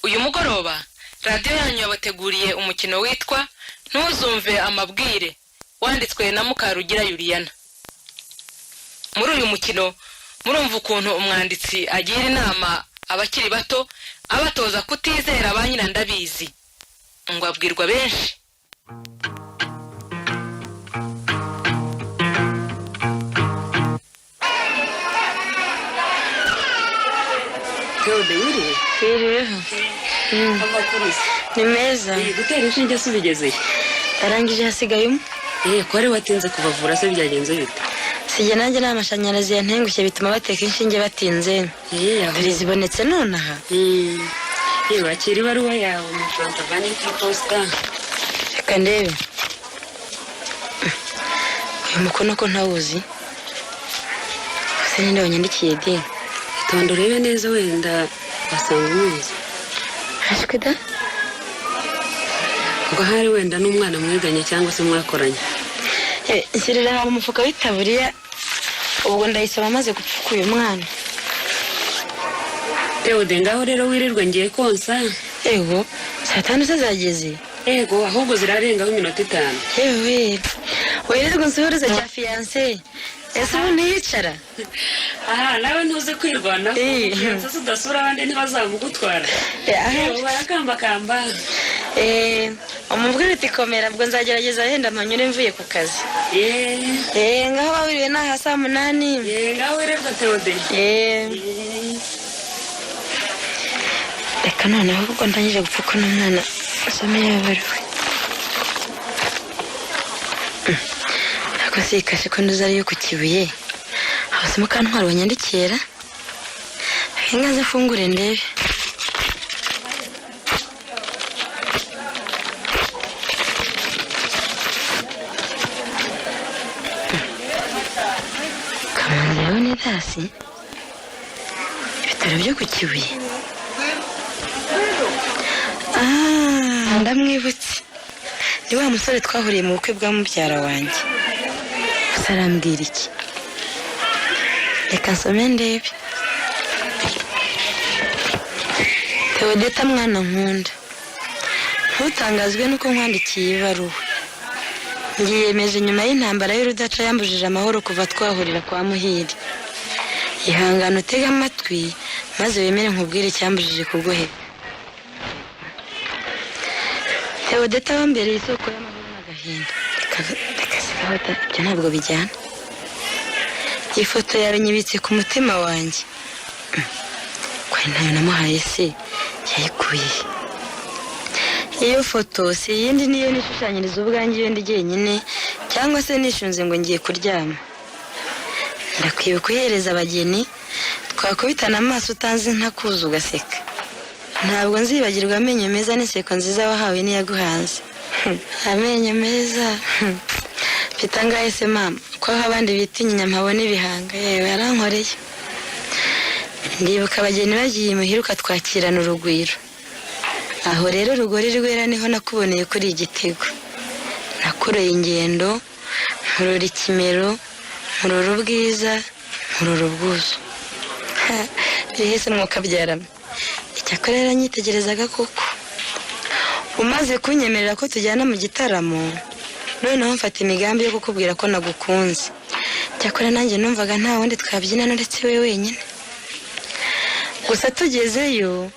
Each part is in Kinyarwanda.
uyu mugoroba radio yanyu yabateguriye umukino witwa Ntuzumve amabwire wanditswe na Mukarugira Juliana. Muri uyu mukino murumva ukuntu umwanditsi agira inama abakiri bato abatoza kutizera ba nyina ndabizi ngo abwirwa benshi. Ni meza. Gutera inshinge subigeze. Arangije hasigayemo. Ko ari watinze kubavura se byagenze bite? Sije nanjye n'amashanyarazi yantengushye bituma bateka inshinge batinze. Dore zibonetse nonaha. Bakiri baruwa yawe mu Rwanda bani ku posta. Reka ndebe. Uyu mukono ko ntawuzi. Ninde wanyandikiye de? Tondo rebe neza wenda basanga umuzi. Ashkwida? Ngo hari wenda n'umwana mweganye cyangwa se mwakoranye. Nsirira mu mufuka w'itaburiya ubwo ndayisaba maze gupfuka uyu mwana. Teode ngaho rero wirirwa ngiye konsa. Ego, saa 5 zageze. Ego ahubwo zirarengaho iminota 5. Yewe. Wirirwa nsuhuza cya fiancé. Ese unicara? Aha nawe ntuze kwirwana. Fiancé sudasura abandi ntibazamugutwara. Barakamba kamba. Umubwire uti komera bwo nzagerageza yenda manyure mvuye ku kazi. Ngaho bawiriwe naha saa 8. Ngaho wirirwa Teode. Reka noneho ubwo ndangije gupfuka n'umwana asome yabaruwe. Nako sikashe ko nduzariyo ku Kibuye. Abasimo kantwara wanyandikira. Ingaze fungure ndebe. Kamanzi ni dasi. Ibitaro byo ku Kibuye. Ndamwibutse. Ni wa musore twahuriye mu bukwe bwa mubyara wanjye. Sarambwira iki? Reka nsome ndebe. Teodeta mwana nkunda. Ntutangazwe nuko nkwandikiye ibaruwa. Ngiyemeje nyuma y'intambara y'urudaca yambujije amahoro kuva twahurira kwa Muhiri. Ihangano utega amatwi maze wemere nkubwire cyambujije kuguheba. Teodeta wambereye isoko y'amahoro n'agahinda. Reka sikahota ibyo ntabwo bijyana. Ifoto yawe nyibitse ku mutima wanjye. Kwa ntayo namuhaye se yayikuye. Iyo foto si yindi niyo nishushanyiriza ubwanjye iyo ndi jyenyine cyangwa se nishunze ngo ngiye kuryama. Ndakwibuka uhereza abageni twakubitana amaso utanzi ntakuza ugaseka. Ntabwo nzibagirwa amenyo meza n'iseko nziza wahawe niyaguhanze. Amenyo meza. Mfite angahe se mama ko abandi bitinya mpabona ibihanga yewe yarankoreye. Ndibuka abageni bagiye muhiruka twakirana urugwiro. Aho rero rugori rwera niho nakuboneye kuri igitego. Nakoreye ingendo nkurura ikimero nkurura ubwiza nkurura ubwuzu. Bihese mwuka byarama. Icyakorera nyitegerezaga koko. Umaze kunyemerera ko tujyana mu gitaramo noneho mfata imigambi yo kukubwira ko nagukunze. Cyakora nanjye numvaga nta wundi twabyinana uretse we wenyine. Gusa tugezeyo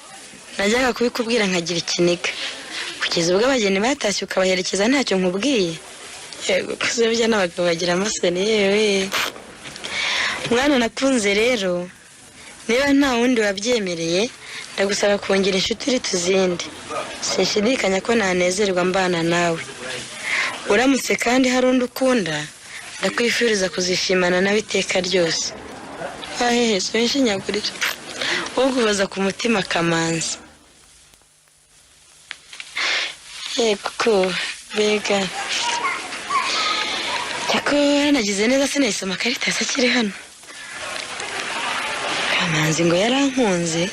najyaga kubikubwira nkagira ikiniga. Kugeza ubwo abageni batashye ukabaherekeza ntacyo nkubwiye. Yego kuzebya n'abagabo bagira amasoni yewe. Mwana nakunze rero niba nta wundi wabyemereye ndagusaba kongera inshuti iri tuzindi. Sinshidikanya ko nanezerwa mbana nawe. Uramutse kandi hari undi ukunda ndakwifuriza kuzishimana nawe iteka ryose. Ahehe so inshinyagurira. Uguhoza ku mutima Kamanzi. Yego bega. Cyakora nagize neza sinayisoma karita sakiri hano. Kamanzi ngo yarankunze.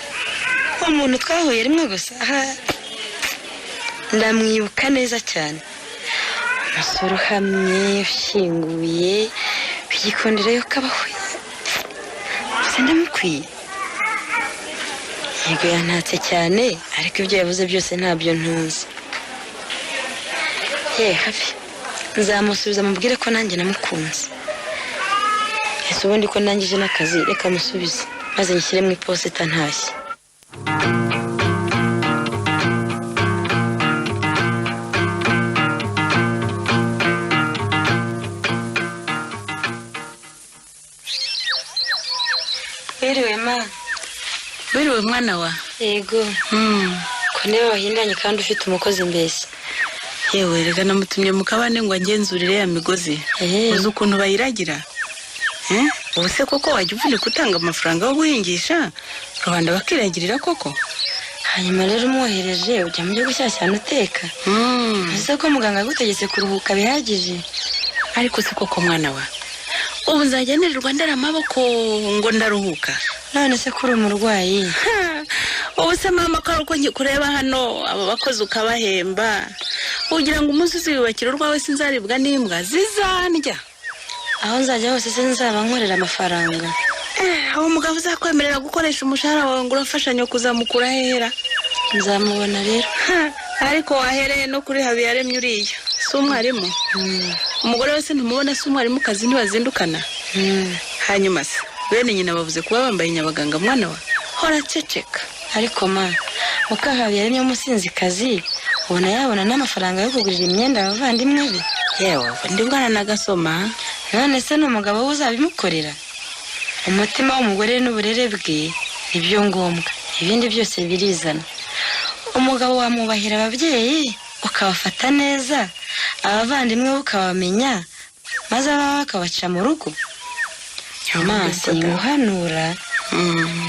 Umuntu twahuye rimwe gusa. Ndamwibuka neza cyane. Umusore uhamye ushinguye bigikundira yo kabahuye. Ndamukwiye. yego yantatse cyane ariko ibyo yavuze byose ntabyo ntuzi. hafi nzamusubiza mubwire ko nanjye namukunze. ese ubundi ko ndangije n'akazi reka musubize maze nshyire mu iposita ntashye. Wiriwe ma. Wiriwe mwana wa. Yego. Ko niba wahindanye kandi ufite umukozi mbese. Yewe rega namutumye mu kabane ngo angenzurire ya migozi. Uzi ukuntu bayiragira? Ubu se koko wajya uvunika utanga amafaranga yo guhingisha rubanda bakiragirira koko? Hanyuma rero umwohereje ujya mu gihugu cyane uteka. Ese ko muganga agutegetse kuruhuka bihagije? Ariko se koko mwana wa, ubu nzajya nirirwa ndera amaboko ngo ndaruhuka? None se kuri umurwayi? Ubu se mama ko uko ngikureba hano abo bakozi ukabahemba ugira ngo umunsi uziyubakira urwawe sinzaribwa n'imbwa zizandya. Aho nzajya hose se nzaba nkorera amafaranga. Aho umugabo uzakwemerera gukoresha umushahara wawe ngo urafashanya kuzamukura hera? Nzamubona rero. Ariko wahereye no kuri Habiyaremye uriya si umwarimu? Umugore wese ntumubona si umwarimu kazi ntibazindukana? Hanyuma se bene nyina bavuze kuba bambaye inyabaganga mwana wa? Hora ceceka. Ariko ma muka Habiyaremye umusinzi kazi ubona yabona n'amafaranga yo kugurira imyenda abavandimwe be? Yewe ndi bwana nagasoma. None se n'umugabo we uzabimukorera? Umutima w'umugore n'uburere bwe nibyo ngombwa, ibindi byose birizana. Umugabo wamubahira ababyeyi ukabafata neza, abavandimwe ukabamenya maze ababa bakabaca mu rugo. Amazi nguhanura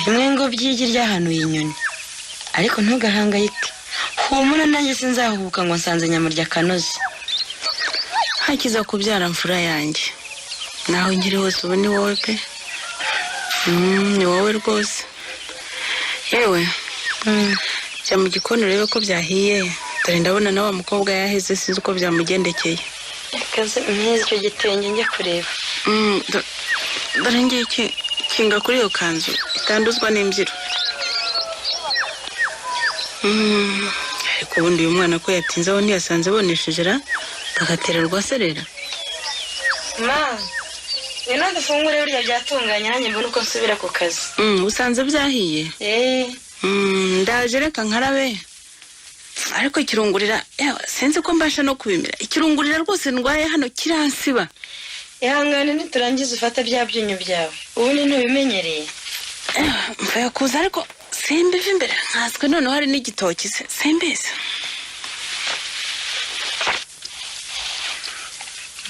bimwe ngo byigi ryahanuye inyoni, ariko ntugahangayike, humura nanjye sinzahubuka ngo nsanze nyamurya kanoze. Hakiza kubyara mfura yanjye, naho ngiri hose ubu ni wowe pe. Ni wowe rwose. Yewe jya mu gikoni urebe ko byahiye, dore ndabona na wa mukobwa yaheze sinzi uko byamugendekeye. Kaze mwiza icyo gitenge njye kureba. Dore ngiye kinga kuri iyo kanzu itanduzwa n'imbyiro. Ariko ubundi uyu mwana ko yatinze aho ntiyasanze bonesheje ra bagatererwa serera. Ma ngwino dufungure burya byatunganye nanjye mbona uko nsubira ku kazi. Usanze byahiye? Ndaje reka nkarabe. Ariko ikirungurira sinzi ko mbasha no kubimira. Ikirungurira rwose ndwaye hano kiransiba. Ihangane niturangiza ufata bya byunyu byawe. Ubu ni ntubimenyereye. Mvuye kuza ariko simbiva imbere nkaswe noneho hari n'igitoki se simbiza.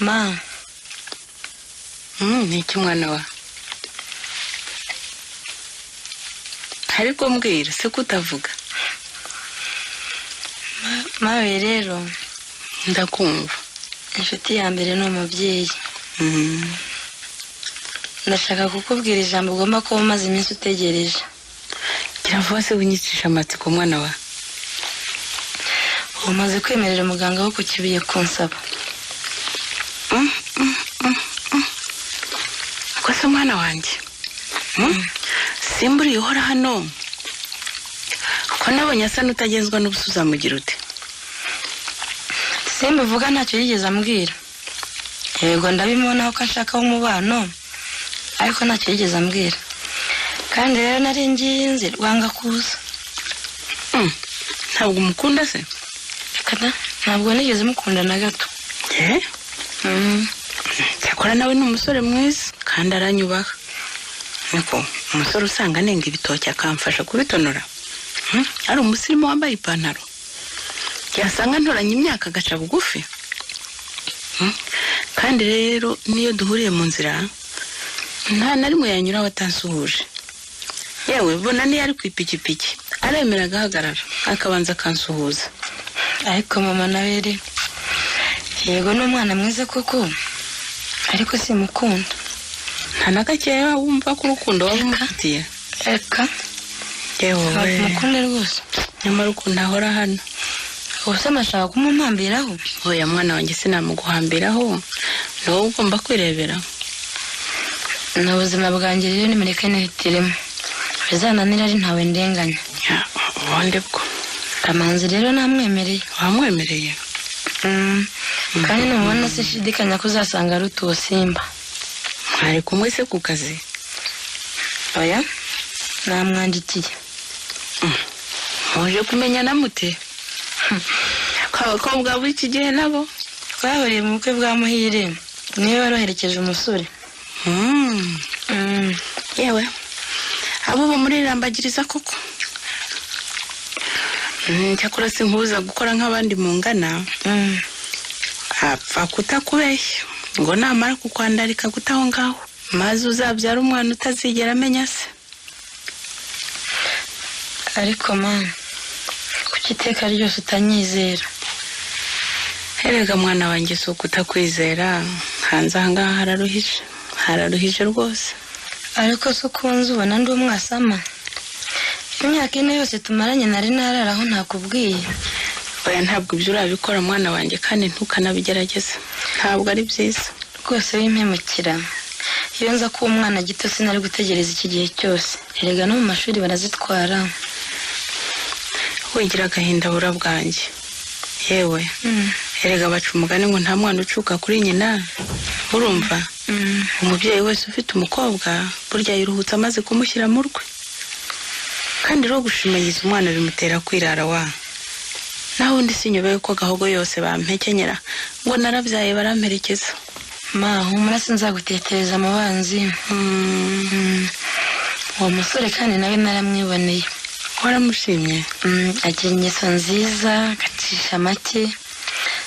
Ma niki mwana wa? Ariko mbwira se kutavuga. Mawe rero ndakumva. Inshuti ya mbere ni umubyeyi. Ndashaka kukubwira ijambo ugomba kuba umaze iminsi utegereje. Kiravuga se winyicisha amatsiko mwana wa? Umaze kwemerera umuganga wo kukibuye kunsaba. Kwese mwana wanjye simburi uhora hano ko nabonye asa n'utagenzwa n'ubusuza mugira ute? Simbivuga ntacyo yigeze ambwira. Yego ndabimona ko ashaka umubano ariko ntacyo yigeze ambwira. Kandi rero nari nginze rwanga kuza. Ntabwo umukunda se? Kada ntabwo nigeze mukunda na gato. Cyakora nawe ni umusore mwiza kandi aranyubaha. Niko umusore usanga anenga ibitoki akamfasha kubitonora. Ari umusirimu wambaye ipantaro. Yasanga ntoranye imyaka agaca bugufi. Kandi rero niyo duhuriye mu nzira nta na rimwe yanyura watansuhuje. Yewe bona niyo ari ku ipikipiki aremera agahagarara akabanza akansuhuza. Ariko mama nawe yego ni umwana mwiza koko ariko simukunda. Nta na gakeya wumva ko urukundo wamufitiye? Eka yewe mukunda rwose. Nyamara ukunda ahora hano. Ubuse amashaka kumumpambiraho? Oya mwana wanjye sinamuguhambiraho, ni wowe ugomba kwirebera. N'ubuzima bwanjye rero nimureke nihitiremo, bizananira ari ntawe ndenganya. ubundi bwo Kamanzi rero namwemereye. wamwemereye Kandi numubona sishidikanya ko uzasanga ari utuwo Simba. mwari kumwe se ku kazi Oya, namwandikiye. muje kumenyana mute abakobwa b'iki gihe nabo Twahuriye mu bukwe bwa Muhire. Niwe waroherekeje umusore. yewe abo bo muri Rambagiriza koko cyakora sinkubuza gukora nk'abandi mungana apfa kutakubeshya ngo namara kukwandarika gutaho ngaho maze uzabyara umwana utazigera amenya se. Ariko man, kuki iteka ryose utanyizera? Erega mwana wanjye si ukutakwizera, hanze aha ngaha hararuhije rwose. Ariko se ukunze ubona ndi umwasama. Imyaka ine yose tumaranye nari nararaho ntakubwiye. Oya ntabwo ibyo urabikora mwana wanjye kandi ntukanabigerageza, ntabwo ari byiza. Rwose wimpemukira. Iyo nza kuba umwana gito sinari gutegereza iki gihe cyose. Erega no mu mashuri barazitwara. Wigira agahinda bura bwanjye. Yewe erega baca umugani ngo nta mwana ucuka kuri nyina. Urumva umubyeyi wese ufite umukobwa burya yiruhutse amaze kumushyira mu rwe. Kandi rero gushimagiza umwana bimutera kwirara wa. Naho undi sinyobeye ko gahogo yose bampekenyera ngo narabyaye baramperekeza. Ma, humura sinzagutetereza mu banzi. Uwo musore kandi nawe naramwiboneye. Waramushimye? Agira ingeso nziza, agacisha make.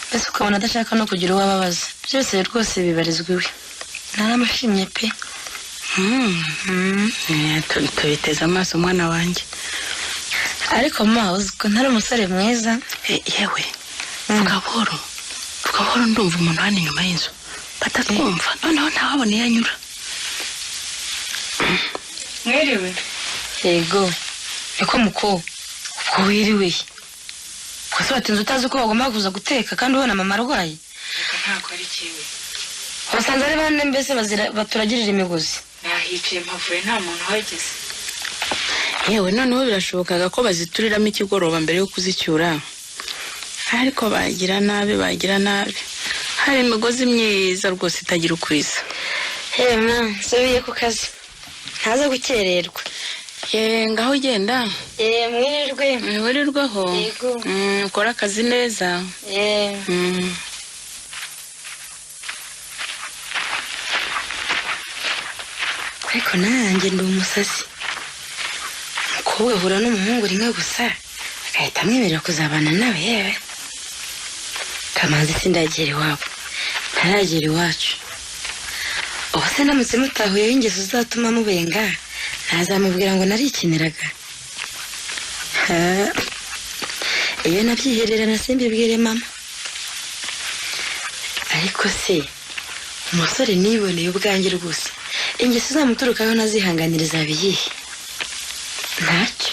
Mbese ukabona adashaka no kugira uwo ababaza. Byose rwose bibarizwa iwe. Naramushimye pe. Tubiteze amaso umwana wanjye. Ariko ma, uzi ko ntari umusore mwiza. Yewe vuga buhoro ndumva umuntu hano inyuma y'inzu batatwumva noneho ntawabona iyo anyura. Mwiriwe. Yego, niko muko ubwo wiriwe. Kwase watinze utazi ko bagomba kuza guteka kandi ubona mama arwaye. Ntabwo ari kiwe. Basanze ari bane mbese baturagirira imigozi. Nahicaye mpavuye nta muntu uhageze. Yewe noneho birashobokaga ko bazituriramo ikigoroba mbere yo kuzicyura. Ariko bagira nabi. Hari imigozi myiza rwose itagira ukwiza. Mwa, nsubiye ku kazi. Ntaza gukererwa. Ngaho ugenda. Mwirirweho. Yego. Ukora akazi neza. Ariko nanjye ndi umusazi. Umukobwa ahura n'umuhungu rimwe gusa agahita amwemerera kuzabana nawe yewe. Kamanzi sindagera iwabo, ntaragera iwacu. Ubu se ndamutse mutahuyeho ingeso uzatuma mubenga, ntazamubwira ngo narikiniraga. Iyo nabyihererana simbibwire mama. Ariko se umusore niboneye ubwanjye rwose, ingeso zamuturukaho nazihanganiriza biyihe? Ntacyo,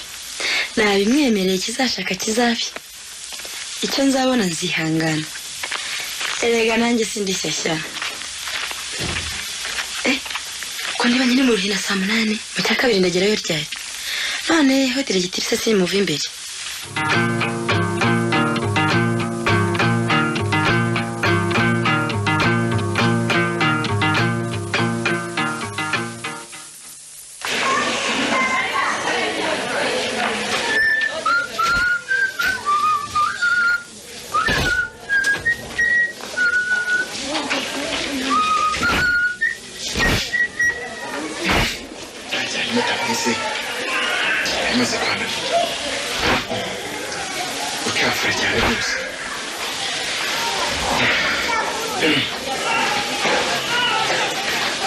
nabimwemereye kizashaka kizabi. Icyo nzabona nzihangana. Erega nanjye sindi shyashya. Ko niba nyine mu ruhina saa 8 mu cya kabiri ndagerayo ryari. None hoteli gitirise simuva imbere.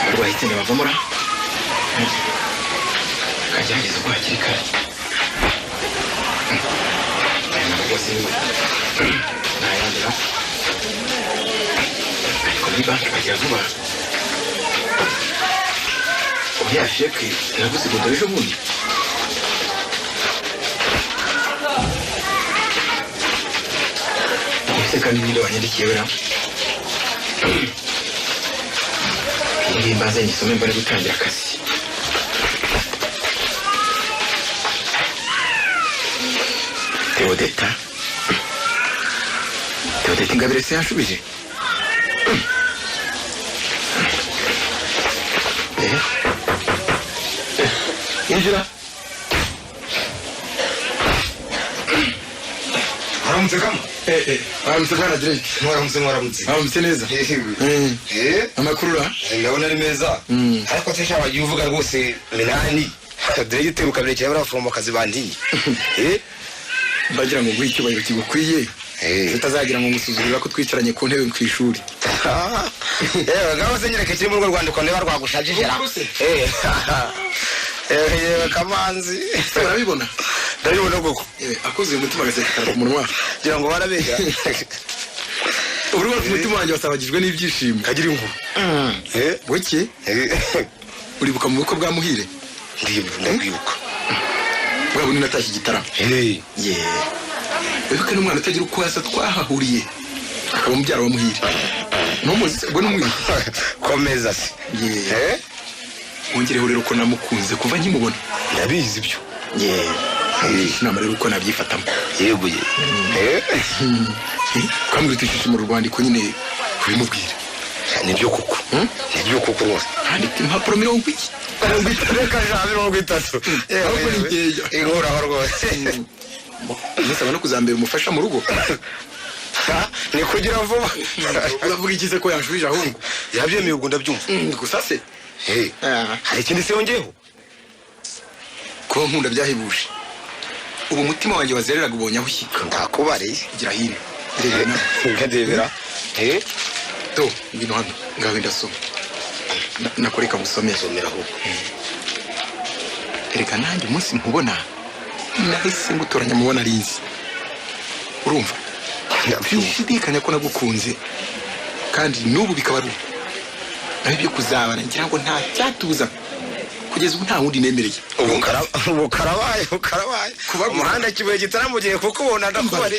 Arwahitinde bavumura. Kagerageza ko hakiri kare. Rwose nayandira. Ariko muri banki bagira vuba. Oya sheke, naguze ngo ejo bundi. Ese kandi ninde wanyandikiye wera? Iyi mbaze nisome mbere gutangira akazi. Theodeta Ingabire se yashubije injira Haramutse kama aramutse bwana Drake Haramutse neza amakuru ra ndabona ari meza ariko tesha wagiye uvuga rwose minani Drake teruka birekeye barafoma kazi bandiye bagira ngo ngwi icyubahiro kigukwiye tutazagira ngo ngusuzurira ko twicaranye ku ntebe ku ishuri gaho se nyereke kiri mu Rwanda ko neba rwagushajijera kamanzi urabibona ndabibona koko akoze umutima agasekara ku munwa gira ngo barabega urubavu umutima wanjye wasabagijwe n'ibyishimo kagira inkuru buke uribuka mu bukwe bwa Muhire ndabwibuka bwa bunini natashye igitaramo wibuke n'umwana utagira uko yasa twahahuriye akaba mubyara wa Muhire n'umuzi ubwo n'umwe komeza se wongereho rero ko namukunze kuva nkimubona ndabizi ibyo inama rero uko nabyifatamo yeguye twamwitishije mu rwandiko nyine kubimubwira nibyo koko rwose handika impapuro 20 reka ja 30 ahubwo ni nkeya inkuraho rwose nisaba no kuzambera umufasha mu rugo ni kugira vuba uravuga iki se ko yanshubije ahubwo yabyemeye ubwo ndabyumva gusa se hari ikindi se yongeyeho kuba nkunda byahebuje ubu umutima wanjye wazereraga ubonye aho ushyika ndakubareye gira hino ndebera to ngino hano ngawe ndasoma nakoreka musomera ahubwo erega nanjye umunsi nkubona nahise ngutoranya mubona arizi urumva ndashidikanya ko nagukunze kandi n'ubu bikaba ari naho ibyo kuzabana ngira ngo nta cyatubuza kugeza ubu nta wundi nemereye ubu karabaye umuhanda kibuye gitaramugiye kuko ubona ndakubari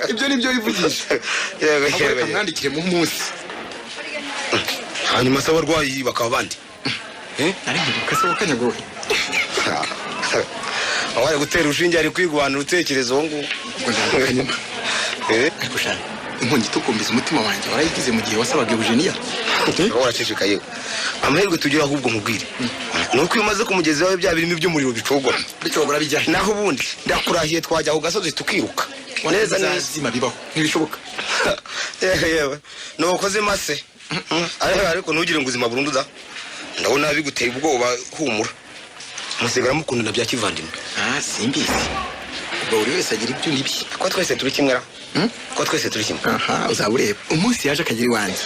ibyo nibyo bivugisha yego mwandikire mu munsi hanyuma se abarwayi bakaba bandi ari ngibuka se wakanyagoye awari gutera urushinge ari kwigwana urutekerezo ngo ndakanyuma ariko shaka inkongi tukumbiza umutima wanjye warayigize mu gihe wasabaga Eugenia waraceceka yewe amahirwe tugira ahubwo nkubwire nuko iyo umaze kumugezi wawe bya birimo by'umuriro bicogora bijyahe naho ubundi ndakurahiye twajya ku gasozi tukiruka neza zima bibaho ntibishoboka yewe nukoze mase ariko ntugire ngo uzima burundu da ndabona biguteye ubwoba humura musigara mukundana bya kivandimwe simbizi ubwo buri wese agira ibyo nibye ko twese turi kimwe ko twese turi kimwe uzabure umunsi yaje akagira iwanjye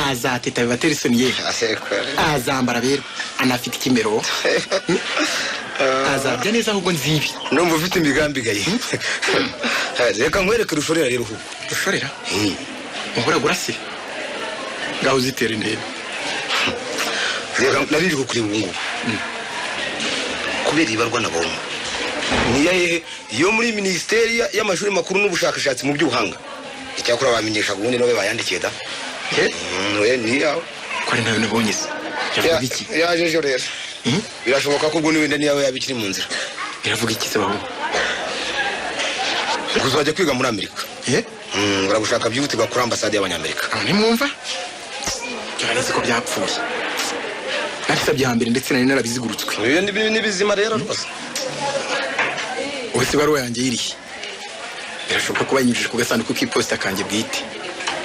azateta bibatera isoni ye azambara rero anafite ikimero azabya neza ahubwo nzibi numva ufite imigambi gaye reka nkwereke rushorera rero ahubwo rushorera muhuragura se ngaho uzitera indebe reka narije kuri ubu ngubu kubera ibarwa nabonye niya hehe iyo muri ministeri y'amashuri makuru n'ubushakashatsi mu by'ubuhanga icyakora bamenyesha ubundi nawe bayandikiye da ni yawe ko ari nawe nabonye se yavuga iki yajeje rero birashoboka ko ubwo niwenda niyawe yabikiri mu nzira biravuga iki se baho kuzajya kwiga muri Amerika baragushaka byihutirwa kuri ambasade y'abanyamerika ntimwumva cyareze ko byapfuye narisabye hambere ndetse nari narabizigurutswe ni bizima rero rwose wese baruwa yanjye yirihe birashoboka ko bayinyujije ku gasanduku k'iposita kanjye bwite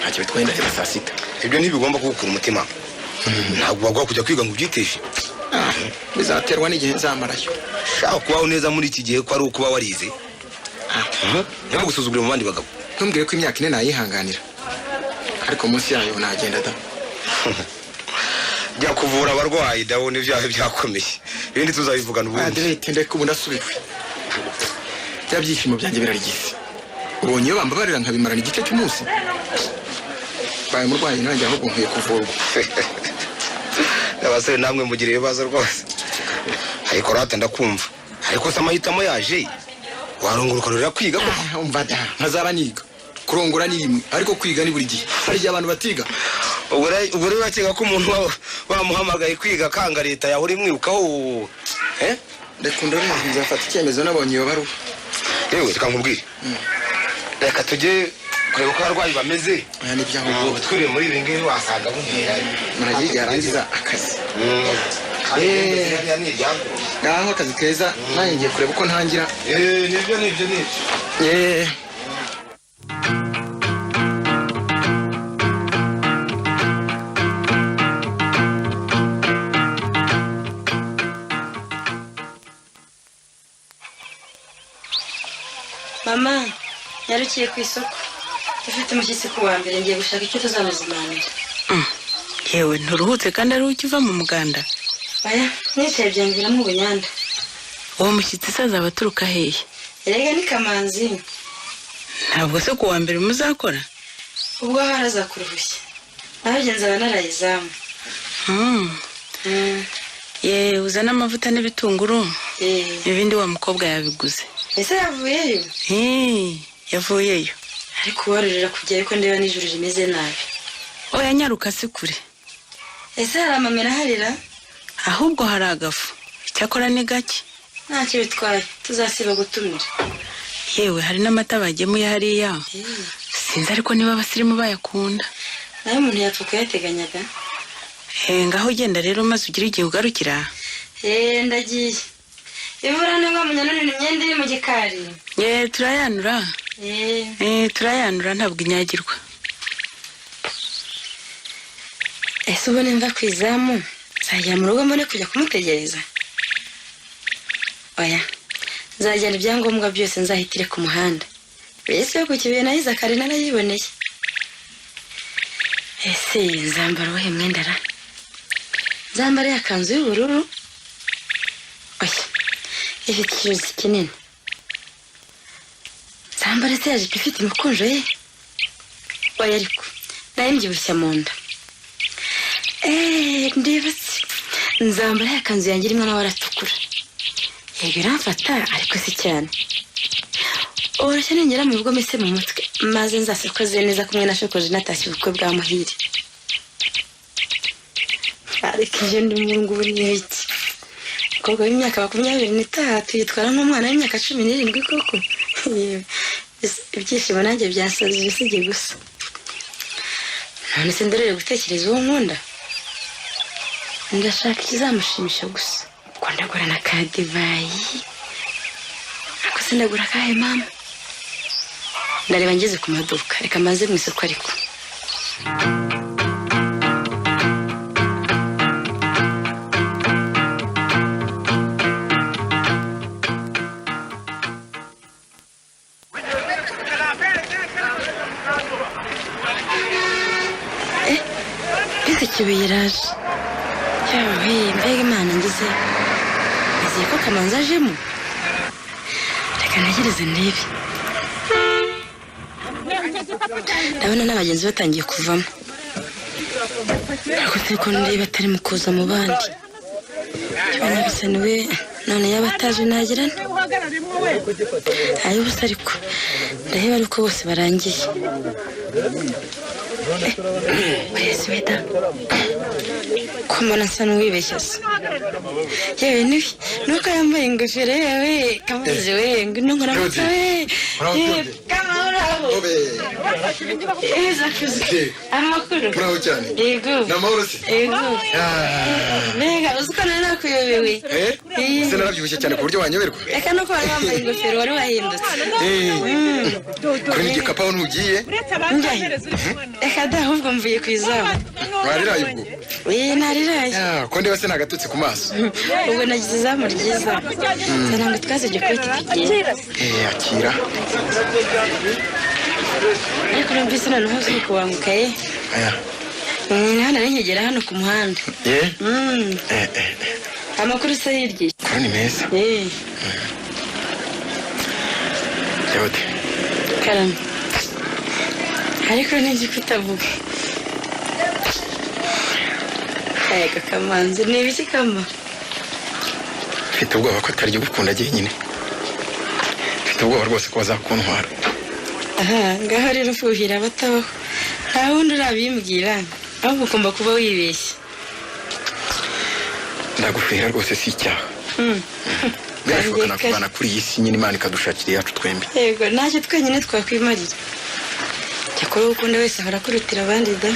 ntacyo bitwaye ndahera saa sita ibyo ntibigomba kugukura umutima ntabwo wagomba kujya kwiga ngo ubyiteshe bizaterwa n'igihe nzamarayo shaka kubaho neza muri iki gihe ko ari ukuba warize niba gusuzugura mu bandi bagabo ntumbwire ko imyaka 4 nayihanganira ariko munsi yayo nagenda da jya kuvura abarwayi ndabona ibyaha byakomeye ibindi tuzabivugana ubundi Adrete ndeka ubu ndasubiwe bya byishimo byanjye birarigise ubonye iyo bambabarira nkabimarana igice cy'umunsi baye murwayi nanjye ahubwo nkwiye kuvurwa n'abasore namwe mugire ibibazo rwose ariko rata ndakumva ariko se amahitamo yaje warongoruka rero kwiga ko umva da nkazaba niga kurongora ni rimwe ariko kwiga ni buri gihe hari igihe abantu batiga ubwo rero bakeka ko umuntu bamuhamagaye kwiga kanga leta yahora imwirukaho reka ndore nzafata icyemezo nabonye iyo baruwa yewe reka nkubwire reka tujye kureba uko abarwayi bameze aya ni byangombwa twiriwe muri ibi ngibi wasanga buntera muragiye yarangiza akazi ngaho akazi keza nanjye ngiye kureba uko ntangira nibyo mama nyarukiye ku isoko ufite umushyitsi ku wa mbere ngiye gushaka icyo tuzamuzimanira yewe nturuhutse kandi ari ukiva mu muganda aya nicaye byamviramo ubunyanda uwo mushyitsi se azaba aturuka hehe erega ni Kamanzi ntabwo se ku wa mbere muzakora ubwo haraza kuruhushya naho genza banarayizamu ye uzana amavuta n'ibitunguru ibindi wa mukobwa yabiguze ese yavuyeyo yavuyeyo ariko warurira kujya ariko ndeba nijoro rimeze nabi oya nyaruka si kure ese hari amamera harira ahubwo hari agafu icyakora ni gake ntacyo bitwaye tuzasiba gutumira yewe hari n'amata bagemuye hariya sinzi ariko niba abasirimu bayakunda nawe umuntu yapfa kuyateganyaga ngaho ugenda rero maze ugire igihe ugarukira ndagiye ibura niba munyanone imyenda iri mu gikari turayanura turayanura ntabwo inyagirwa ese ubone mva ku izamu nzajya mu rugo mbone kujya kumutegereza oya nzajyana ibyangombwa byose nzahitire ku muhanda mbese yo ku kibuye nahize akari narayiboneye ese nzambara uwuhe mwenda ra nzambara ya kanzu y'ubururu oya ifite ikirozi kinini nzambara se ya jipo ifite imikunjo ye oya ariko nayo mbyibushya mu nda ndibutse nzambara ya kanzu yanjye irimo amabara atukura yego iramfata ariko si cyane oroshya ningera mu rugo mese mu mutwe maze nzasokoze neza kumwe na shokoje natashye ubukwe bwa Muhire ariko ije ndi umurungu buri n'iki umukobwa w'imyaka 23 yitwara nk'umwana w'imyaka 17 koko ibyishimo nanjye byasaze ibisige gusa none se ndorere gutekereza uwo nkunda ndashaka ikizamushimisha gusa ko ndagura na ka divayi ako se ndagura kahe mama ndareba ngeze ku maduka reka maze mu isoko ariko ese kibiraje yawe mbega imana ngize ngiye ko Kamanzi ajemo reka ntegereze ndebe ndabona n'abagenzi batangiye kuvamo ariko se ko ndeba atari mu kuza mu bandi nyagasani we none yaba ataje nagirana ubusa ariko ndaheba ariko bose barangiye wese weda kumana nsa n'uwibeshya se yewe nuko yambaye ingofero yewe Kamanzi we ngwino nkoramutse we kamahoro amakuru muraho cyane yego namahoro se yego mbega uziko nari nakuyobewe se narabyibushye cyane ku buryo wanyoberwa reka nuko wari wambaye ingofero wari wahindutse kuri n'igikapu aho ntugiye njyahe reka da ahubwo mvuye ku izamu wariraye ubwo nariraye ko ndeba se nagatutse ku maso ubwo nagize izamu ryiza sana ngo twasibye kuri tugiye akira ariko numvise noneho uzi kubangukaye hano nari nkigera hano ku muhanda amakuru se hirya kuri ni meza Yode karame ariko nigi kutavuga ega Kamanzi ni ibiki kama mfite ubwoba ko atari gukunda nyine mfite ubwoba rwose ko bazakuntwara ngaho rero fuhira batabaho nta wundi urabimbwira ahubwo ugomba kuba wibeshye ndagufuhira rwose si icyaha birashoboka nakuvana kuri iyi si nyine Imana ikadushakira iyacu twembi. Yego ntacyo twenyine twakwimarira. Cyakora ukunda wese ahora kurutira abandi da.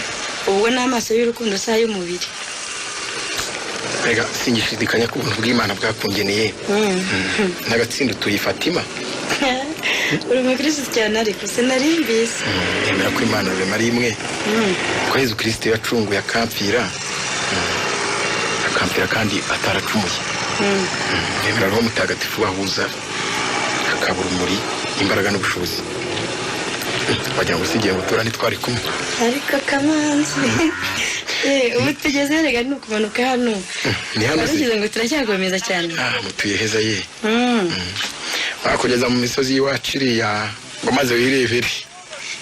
Ubwo n'amaso y'urukundo sa y'umubiri. Rega singishidikanya ko ubuntu bw'Imana bwakungeneye. N'agatsinda tuyi Fatima. Uri umukristo cyane ariko sinarimbizi. Yemera ko Imana rurema ari imwe. Ko Yesu Kristo yacunguye akampfira. Akampfira kandi ataracumuye. Yemera Roho Mutagatifu bahuza akabura umuri imbaraga n'ubushobozi. Wagira ngo usigiye gutura ntitwari kumwe. Ariko Kamanzi ubu tugeze rega nukumanuka hano. Ni hano se? Baragize ngo turacyagomeza cyane. Mutuye heza ye. Bakugeza mu misozi y'iwacu iriya ngo maze wirebere.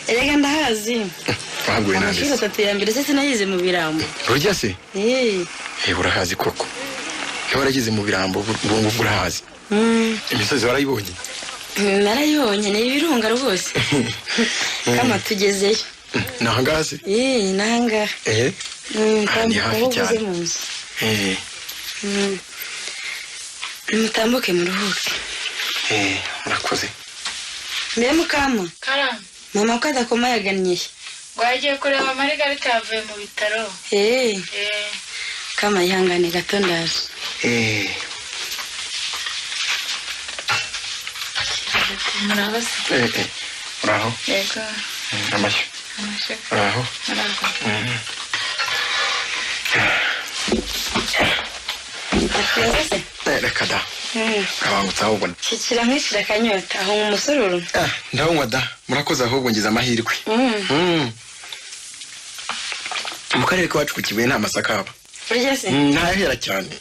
Erega ndahazi. Baguye nande. Amashuri 3 ya mbere se sinayize mu birambo. Urya se? Urahazi koko. Iyo waragize mu birambo ubungu urahazi. Imisozi warayibonye? Narayibonye ni ibirunga rwose. Kama tugezeyo. Nahangaze? Nahanga. Ni hafi cyane. Mutambuke muruhuke. Murakoze. Mbe Mukama. Karama. Mama ko adakoma yagannye. Wagiye kureba Margarita yavuye mu bitaro. Kama ihangane gato ndaje. Murabaza. Uraho? Yego. Amashyo. Uraho? Reka da. Kabangutse ahubwo. Kikira nkishira kanyota aho mu musororo. Ndabona da. Murakoze ahubwo ngize amahirwe. Mu karere kacu ku Kibuye nta masaka haba. Urya se? Ntahera cyane.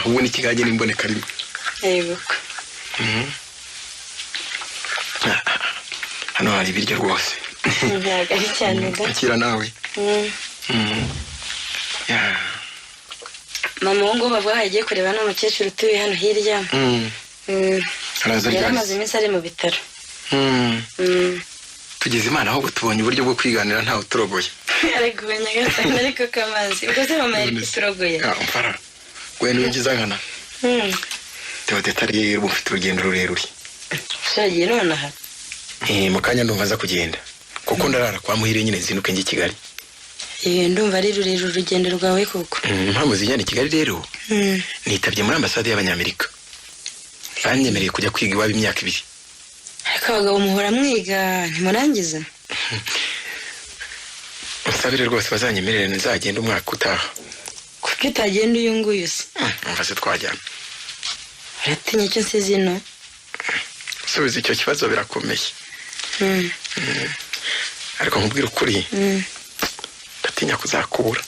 Ubu ni Kigage n'imboneka rimwe. Yego. Hano hari ibiryo rwose. Ntagari cyane da. Akira nawe. Mama wongo baba yagiye kureba n'umukecuru tuye hano hirya. Araza ryari? Yaramaze iminsi ari mu bitaro. Tugize Imana ahubwo tubonye uburyo bwo kwiganira ntawe turogoye. Ariko Nyagasani ariko Kamanzi ubwo se mama yari kuturogoye. Umfara. Gwe n'ingiza nkana. Teodeta rero ufite urugendo rurerure. Shagiye nonaha. Mu kanya ndumva aza kugenda. Kuko ndarara kwa Muhire nyine zinuke ngi Kigali. Ndumva ari rurerure urugendo rwawe koko. Mpamvu zijyana Kigali rero. Nitabye muri ambasade y'Abanyamerika. Banyemereye kujya kwiga iwabo imyaka 2. Ariko abagabo muhora mwiga ntimurangiza. Usabire rwose bazanyemerere nzagenda umwaka utaha. Kuko utagenda uyu nguyu se. Umva se twajyana. Uratinya icyo nsizi no. Subiza icyo kibazo birakomeye. Ariko nkubwira ukuri. Ndatinya kuzakubura.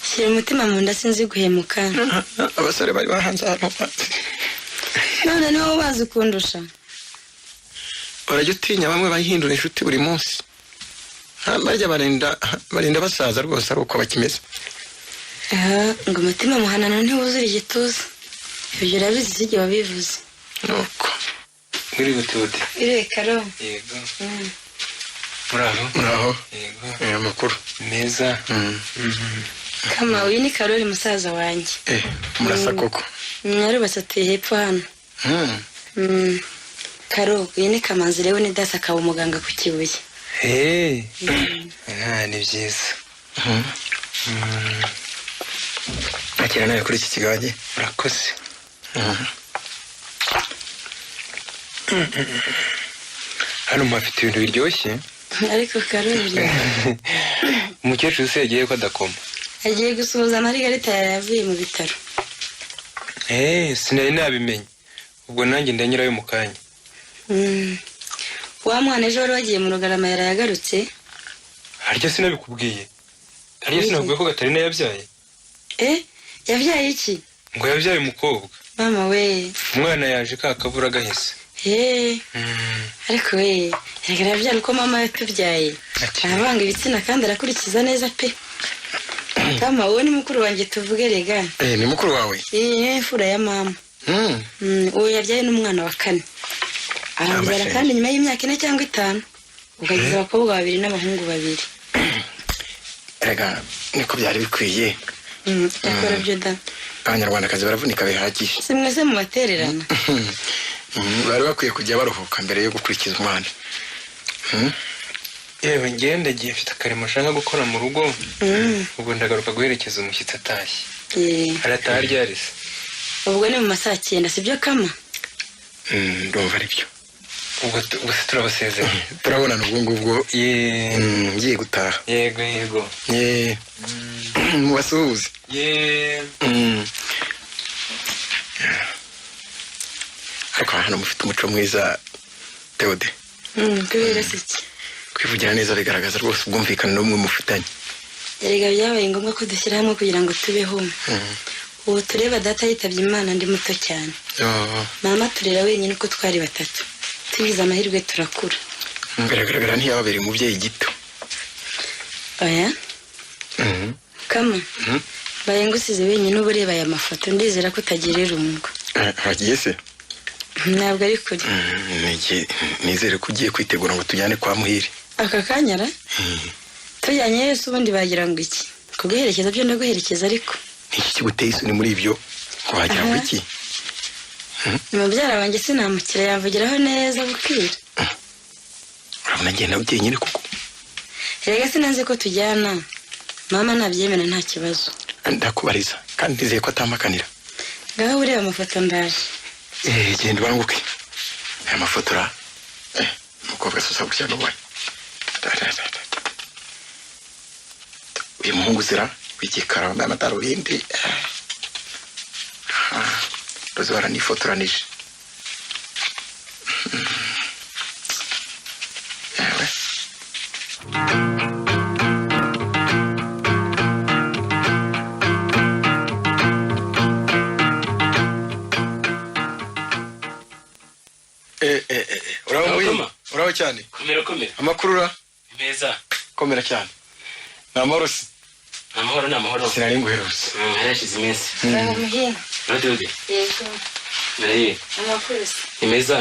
Shyira umutima mu nda sinzi guhemuka. Abasore bari bahanze hano. None niwo bazi kundusha. Urajya utinya bamwe bahindura inshuti buri munsi. Barya barinda basaza rwose ari uko bakimeze. Ngo umutima muhanano ntiwuzura igituza. Ibyo urabizi sijye wabivuze. Nuko. Muri gutode. Karo. Yego. Muraho. Yego. Amakuru meza. Kama uyu ni Karoli musaza wanjye. Murasa koko. Nyarubatse atuye hepfo hano. Karo uyu ni Kamanzi rero ni dasa akaba umuganga ku Kibuye. Ni byiza. Akira nawe kuri iki Kigage. Urakoze. Hano mpafite ibintu biryoshye. Ariko Karoli. Umukecuru se yagiye ko adakoma. Agiye gusuhuza Margarita yavuye mu bitaro. Sinari nabimenye. Ubwo nanjye ndanyirayo mu kanya. Wa mwana ejo wari wagiye mu Rugarama yarayagarutse. Harya sinabikubwiye. Harya sinabwiye ko Gatarina yabyaye. Yabyaye iki? Ngo yabyaye umukobwa. Mama we. Umwana yaje kakavura gahise. Ariko we yarabyara uko mama yatubyaye. Arabanga ibitsina kandi arakurikiza neza pe. Kama wowe ni mukuru wanjye tuvuge rega. Ni mukuru wawe? Imfura ya mama. Uwo yabyaye n'umwana wa 4. Arabyara kandi nyuma y'imyaka 4 cyangwa 5. Ugagize abakobwa 2 n'abahungu 2. Rega niko byari bikwiye. Yakora byo da. abanyarwandakazi baravunika bihagije. si mwese mu batererana. Bari bakwiye kujya baruhuka mbere yo gukurikiza umwana. yewe ngende giye mfite akarimo nshaka gukora mu rugo. ubwo ndagaruka guherekeza umushyitsi atashye. arataha ryari se? ubwo ni mu masaa 9 sibyo Kama? Ndumva ari byo. ubwo se turabasezera. Turabonana ubwo ngubwo. Ngiye gutaha. yego. Mubasuhuze. Ariko hano mufite umuco mwiza Theode. Kubera iki? Kwivugira neza bigaragaza rwose ubwumvikane n'umwe mufitanye. Erega byabaye ngombwa ko dushyira hamwe kugira ngo tubeho. Ubu tureba data yitabye Imana ndi muto cyane. Mama turera wenyine uko twari batatu. Tugize amahirwe turakura. Biragaragara ntiyababereye umubyeyi gito. Oya? Kama? Baye ngusize wenyine uba ureba aya mafoto ndizera ko utagira irungu. Hagiye se? Ntabwo ari kuri. Nizere ko ugiye kwitegura ngo tujyane kwa Muhire. Aka kanyara? Tujyanye Yesu ubundi bagira ngo iki? Kuguherekeza byo ndaguherekeza ariko. Niki kiguteye isoni muri ibyo? Wagira ngo iki? Mubyara wanjye sinamukira yavugiraho neza bukira. Urabona ngenda ugenyine kuko. Erega sinanze ko tujyana. Mama nabyemera nta kibazo. Ndakubariza kandi ndizeye ko atamakanira. Ngaho ureba amafoto ndaje. Genda banguke. Aya mafoto ra. Mukobwa sosa gutya n'uwaye. Uyu muhungu zira w'igikara wambaye amadarubindi. Rozi baranifotoranije. Yewe. Uraho cyane. Komera. Amakuru ra? Meza. Komera cyane. Namahoro se? Amahoro. Sinari nguherutse. Harashize iminsi. Muhira. Radode. Yego. Meraye. Amakuru se? Imeza.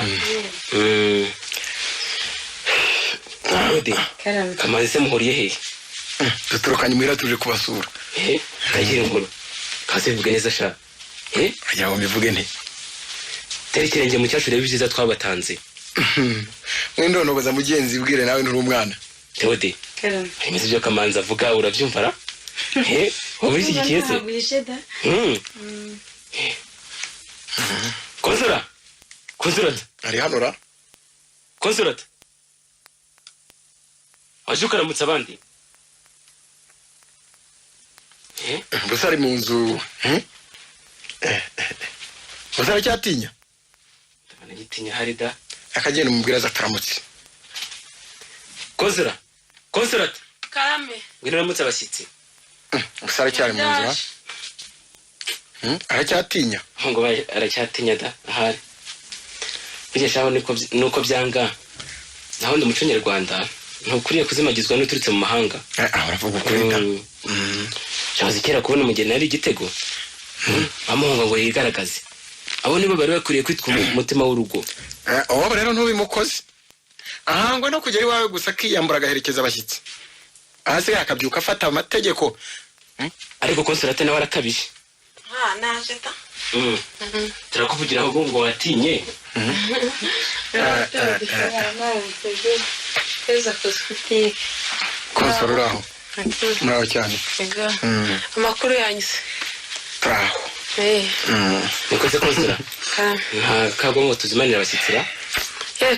Radode. Karame. Kamaze se muhuriye he? Duturukanye muhira tuje kubasura. Kagira inkuru. Kaze bivuge neza sha. Agira ngo mbivuge nte. Terekerenge mu cyacu rero biziza twabatanze. Mwendo nobaza mugenzi bwire nawe nturi umwana. Theode. Karame. Imeze byo Kamanza avuga urabyumva ra? Wowe iki kiyese? Konsulat. Ari hano ra? Konsulat. Wajuka ramutsa abandi. Gusa ari mu nzu. Gusa cyatinya. Nagitinya harida. Akagenda umubwira za taramutse. Konsulat. Karame. Ngwino ramutsa abashyitsi. Gusa cyari mu nzu ra? Aracyatinya. Ngo aracyatinya da ahari. Bigeshaho nuko byanga. Naho ndi muco nyarwanda. Ntukuriye kuzimagizwa n'uturutse mu mahanga. Uravuga ukuri da. Cyahoze kera kubona umugeni ari igitego. Amuhunga ngo yigaragaze. Abo nibo bari bakuriye kwitwa umutima w'urugo. Oba rero ntubimukoze. Ahangwa no kugera iwawe gusa kiyambura agaherekeza abashyitsi. Ahasigaye akabyuka afata amategeko. Ariko Konsolate nawe arakabije. Naje ta. Turakuvugira aho ngo watinye. Konsolo aho. Muraho cyane. Amakuru yanyise. Turaho. Nikoze Konsola. Kago ngo tuzimanira abashyitsi ra?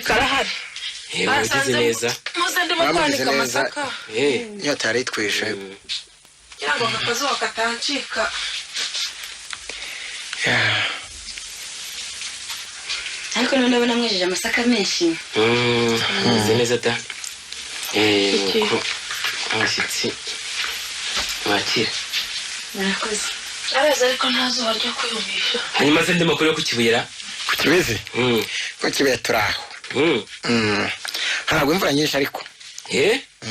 Karahari. Wagize neza. Muze ndimo kwanika amasaka. Iyo atari twishe. Yango akazuba katancika. Ariko none ndabona mwejeje amasaka menshi. Muze neza da. Abashyitsi. Wakira. Murakoze. Araza ariko ntazuba ryo kwiyumisha. Hanyuma se ndimo kuri kukibuyira? Kukibeze? Kukibuye turaho. Ntabwo imvura nyinshi ariko.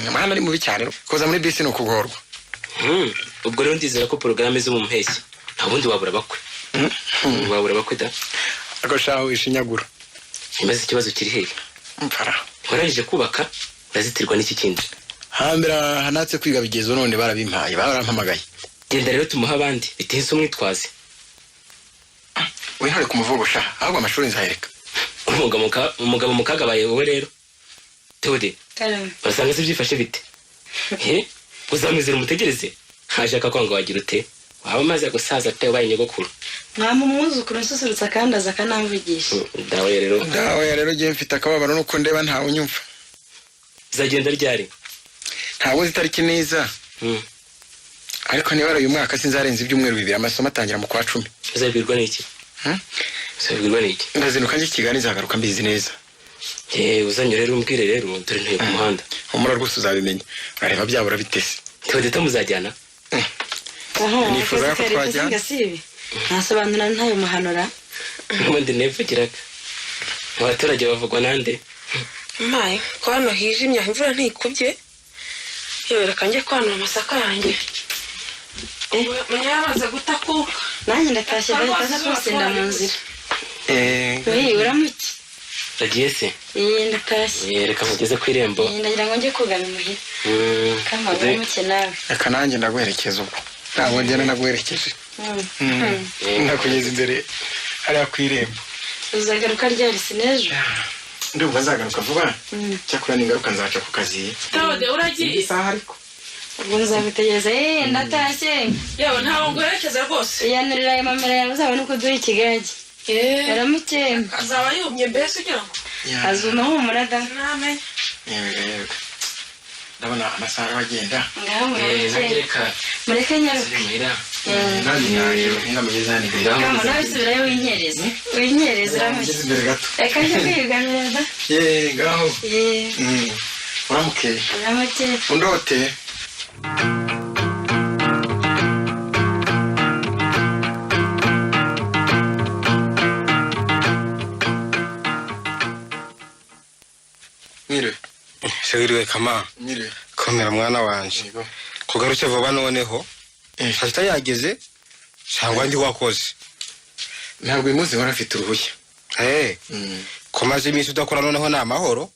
Amahana ari mubi cyane. Koza muri bisi no kugorwa. Ubwo rero ndizera ko porogaramu zo mu mpeshyi nta bundi wabura bakwe. Wabura bakwe da. Agoshaho ishinyagura. Imaze ikibazo kiri hehe? Mfara. Warangije kubaka urazitirwa n'iki kindi? Hambira hanatse kwiga bigezo none barabimpaye barampamagaye. Genda rero tumuha abandi bitense umwitwaze. wihare kumuvogosha ahubwo amashuri nzayereka. umugabo mukagabaye wowe rero Tewode basanga se byifashe bite uzamwizera umutegereze hashaka kwanga wagira ute waba maze gusaza te ubaye nyogokuru mwama umwuzukuru nsusurutsa kandi aza akanamvugisha. dawe rero giye mfite akababaro nuko ndeba ntawe unyumva. zagenda ryari ntabwo zitariki neza ariko niba uyu mwaka sinzarenza ibyumweru 2 amasomo atangira mu kwa 10. uzabwirwa n'iki ndazinuka njye Kigali nzagaruka mbizi neza. uzanye rero umbwire rero dore ntuye ku muhanda umura rwose uzabimenya urareba byabura bitese. Tewode muzajyana nifuza ko twajyana ntasobanura ntayo muhanura n'ubundi nevugiraga abaturage bavugwa nande mayi ko hano hijimye imvura ntikubye yewe reka njye kwanura amasaka yanjye munyamaze gutakuka nanjye ndatashye ndahita kumusenda mu nzira. Uramuki Ragiye se ndatashye reka mugeze ku irembo ndagira ngo njye kugana imuhira kama uramuke nawe reka nanjye ndaguherekeza ubwo ntabwo njyana naguherekeje ndakugeza imbere hariya ku irembo. uzagaruka ryari sinejo ndumva nzagaruka vuba cyakora n'ingaruka nzaca ku kazi. Tewode uragiye isaha ariko ubwo nzagutegereza ndatashye yewe ntawe nguherekeza rwose yanurira ayo mamera yawe uzabona uko uduha ikigage. Uramuke azaba yumye mbese ugira ngo azuma humura da namenye yewe ndabona amasaha agenda ngaho mureke nyaruka ngamugeza hano imbere kama nawe subirayo winyereza uramuke reka njye kwiganira da ngaho uramuke undote. Sewiriwe kama komera mwana wanje kugarutse vuba noneho hasta yageze cyangwa ndi wakoze ntabwo imuzi nkora afite uruhushya komaze iminsi udakora noneho n'amahoro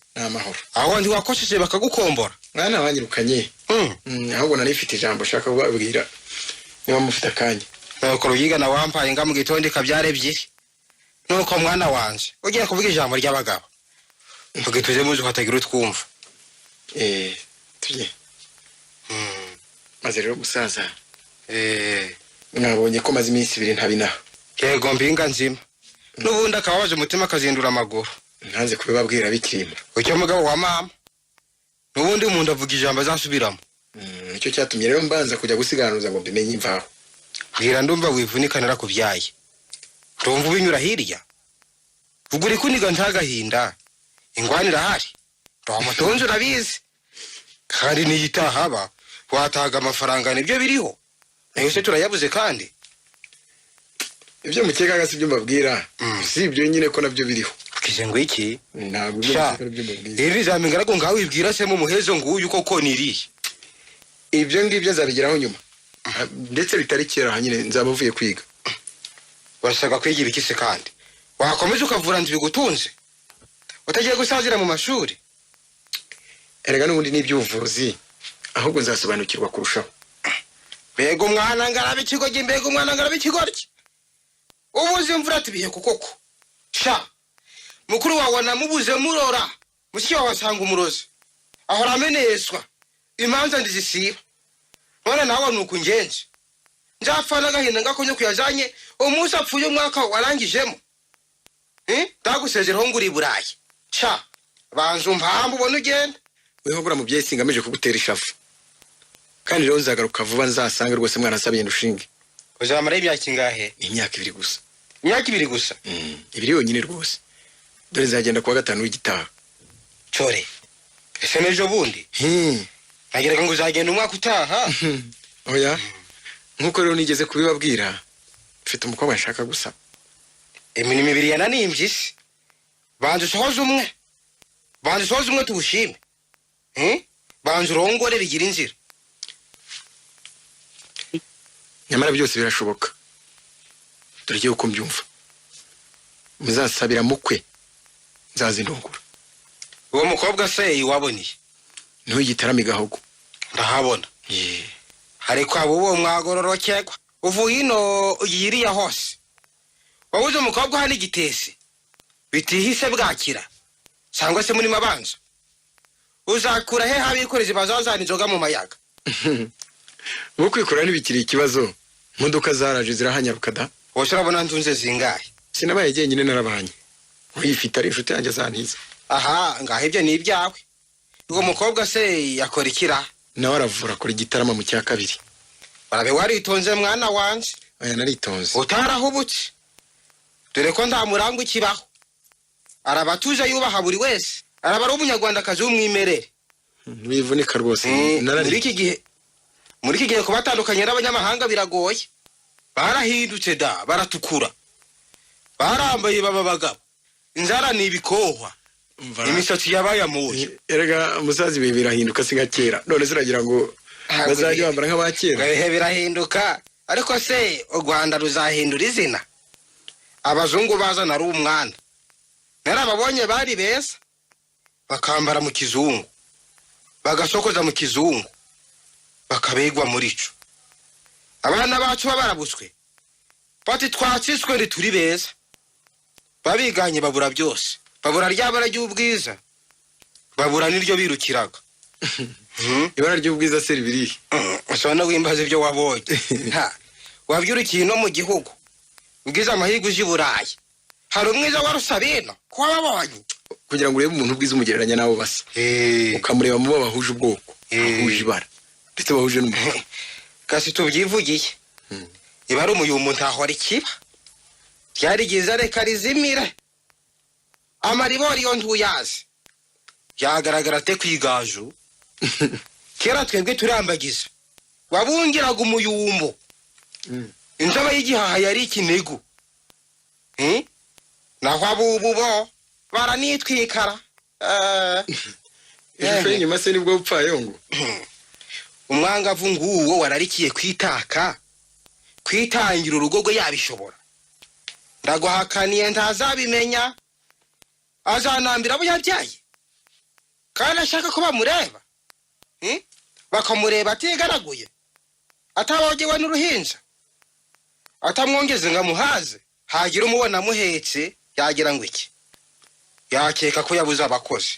aho ndi wakoshije bakagukombora mwana wanyirukanye ahubwo nari mfite ijambo shaka kubabwira niba mufite akanya nuko ruyiga na wampaye nga mu gitondo kabyare ebyiri nuko mwana wanje ugiye kuvuga ijambo ry'abagabo tugituze muzi hatagira utwumva tuje maze rero musaza mwabonye ko maze iminsi 2 ntabinaho yego mbinga nzima n'ubundi akababaje umutima akazindura amaguru ntanze kubibabwira bikirima ucyo mugabo wa mama n'ubundi umuntu avuga ijambo azasubiramo nicyo cyatumye rero mbanza kujya gusiganuza ngo mbimenye imvaho bwira ndumva wivunika narakubyaye ndumva ubinyura hirya uguri kuniga ntagahinda ingwanira hari Mutunzi urabizi kandi niyitahaba wataga amafaranga nibyo biriho nayo se turayabuze kandi ibyo mukekaga si byo mbabwira si ibyo nyine ko nabyo biriho kize ngo iki ntabwo byo mbabwira iri zamingara ngo ngaho ibwira se mu muhezo nguyu koko niriye ibyo ngibyo nzabigeraho nyuma ndetse bitari kera nyine nzabavuye kwiga washaga kwiga ibikise kandi wakomeza ukavura ndibigutunze utagiye gusazira mu mashuri erega n'ubundi n'ibyuvuzi ahubwo nzasobanukirwa kurushaho. Mbega umwana ngarabe ikigoryi mbega umwana ngarabe ikigoryi ubuze imvura tubiye kukoko sha mukuru wawe namubuze murora mushiki wawe asanga umurozi aho rameneswa imanza ndizisiba none nawe nuko ngenje njafana gahinda ngakonye kuyajanye umunsi apfuye umwaka warangijemo ndagusezeraho nguri burayi sha banzu mpambu ubona ugenda weho gura mu byesi ngamije kugutera ishavu kandi rero nzagaruka vuba nzasanga rwose mwana asabiye ndushinge uzamara imyaka ingahe imyaka 2 gusa imyaka 2 gusa ibiri yonyine rwose dore nzagenda kuwa 5 w'igitaha core ese nejo bundi nagiraga ngo uzagenda umwaka utaha oya nkuko rero nigeze kubibabwira mfite umukobwa nshaka gusa imirimo 2 yananimbye isi banze sohoza umwe tubushime banze urongore bigira inzira nyamara byose birashoboka dore igihe uko mbyumva muzasabira mukwe nzazindungura uwo mukobwa se iwaboniye niho igitarami gahogo ndahabona ariko abo uwo mwagororokegwa uvuye ino yiriya hose wabuze umukobwa hano igitesi bitihise bwakira cyangwa se muri mabanza uzakura he habikoreze bazazana inzoga mu mayaga wo kwikora ntibikiri ikibazo imodoka zaraje zirahanyaruka da wose urabona nzunze zingahe sinabaye jyenyine narabanye uyifite ari inshuti yanjye zantiza aha ngaho ibyo ni ibyawe uwo mukobwa se yakora ikira nawe aravura kuri gitarama mu cya kabiri barabe waritonze mwana wanje aya naritonze utarahubutse dore ko nta murango ikibaho arabatuje yubaha buri wese araba ari umunyarwandakazi w'umwimerere bivunika rwose muri iki gihe kubatandukanye n'abanyamahanga biragoye barahindutse da baratukura barambaye baba bagabo inzara ni ibikohwa imisatsi yabaye amuye erega umusazi bihe birahinduka si nka kera none ziragira ngo bazajya bambara nk'abakera ibihe birahinduka ariko se u Rwanda ruzahindura izina abazungu bazana ari umwana narababonye bari beza bakambara mu kizungu bagasokoza mu kizungu bakabegwa muri cyo abana bacu babarabutswe bati twatsitswe ndi turi beza babiganye babura byose babura ryabara ry'ubwiza babura niryo birukiraga ibara ry'ubwiza se ribiri usona wimbaza ibyo wabonye wabyurukiye no mu gihugu ubwiza amahirwe uje i Burayi hari umwiza wa Rusabino ko wababonye kugira ngo urebe umuntu ubwiza umugereranya n'abo basa ukamureba mu bo bahuje ubwoko bahuje ibara ndetse bahuje n'umuco kasi tubyivugiye iba ari umuyumbu ntahora ikiba ryarigiza reka rizimire amaribori yo ntuyazi yagaragara te kwigaju kera twebwe turambagiza wabungiraga umuyumbo inzobe y'igihaha yari ikinego naho abubu bo baranitwikara ishusho y'inyuma se nibwo bupfayongo umwangavu nguwo wararikiye kwitaka kwitangira urugo rwe yabishobora ndaguhakaniye ntazabimenya azanambira abo yabyaye kandi ashaka ko bamureba bakamureba atigaraguye atabogewe n'uruhinja atamwongeze ngo amuhaze hagira umubona amuhetse yagira ngo iki yakeka ko yabuze abakozi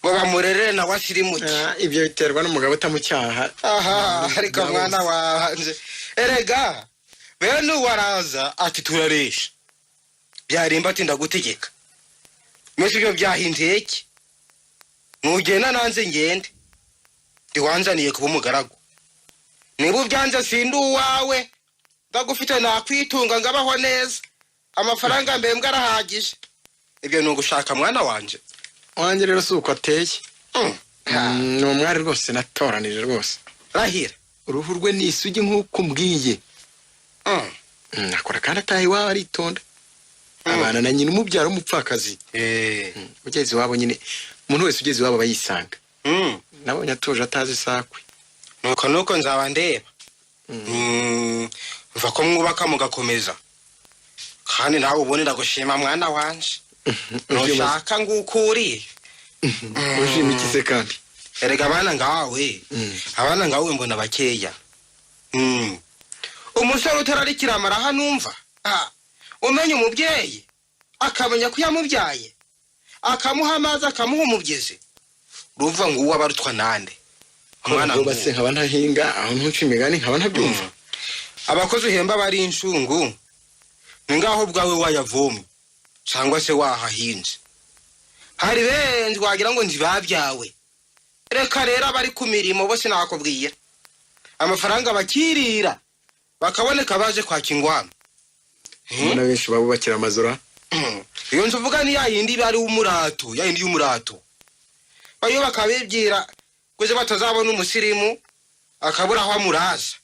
ngo bamurerere nawe asirimuke ibyo biterwa n'umugabo utamucyaha ariko mwana wanje erega bene uwaraza ati turaresha byarimba ati ndagutegeka mwese ibyo byahinduye iki ntugenda nanze ngende ndiwanzaniye kuba umugaragu niba ubyanze sindi uwawe ndagufite nakwitunga ngabaho neza amafaranga mbembwe arahagije ibyo ni ugushaka mwana wanje wanjye rero si uko ateye ni umwari rwose natoranije rwose rahira uruhu rwe ni isugi nk'uko umbwiye akora kandi ataha iwawe aritonda abana na nyina umubyara w'umupfakazi ugeze iwabo nyine umuntu wese ugeze iwabo aba yisanga nabonye atuje atazi isakwe nuko nzaba ndeba mva ko mwubaka mugakomeza kandi nawe ubonera gushima mwana wanje nushaka nguko uriye ushima iki se kandi erega abana ngawe mbona bakeya umusore utararikira amaraha numva umenya umubyeyi akamenya ko yamubyaye akamuha amazi akamuha umubyizi ruva ngo uwo abarutwa nande mwana ngo base nkaba ntahinga aho ntuca imigani nkaba ntabyumva abakozi uhemba bari inshungu ni ngaho bwawe wayavomye cyangwa se wahahinze hari benshi wagira ngo ntibabyawe reka rero abari ku mirimo bose nakubwiye amafaranga bakirira bakaboneka baje kwaka ingwano mbona benshi babubakira amazura iyo nzu uvuga ni yayindi bari umurato yayindi y'umurato bayo bakabibwira kuze batazabona umusirimu akabura aho amuraza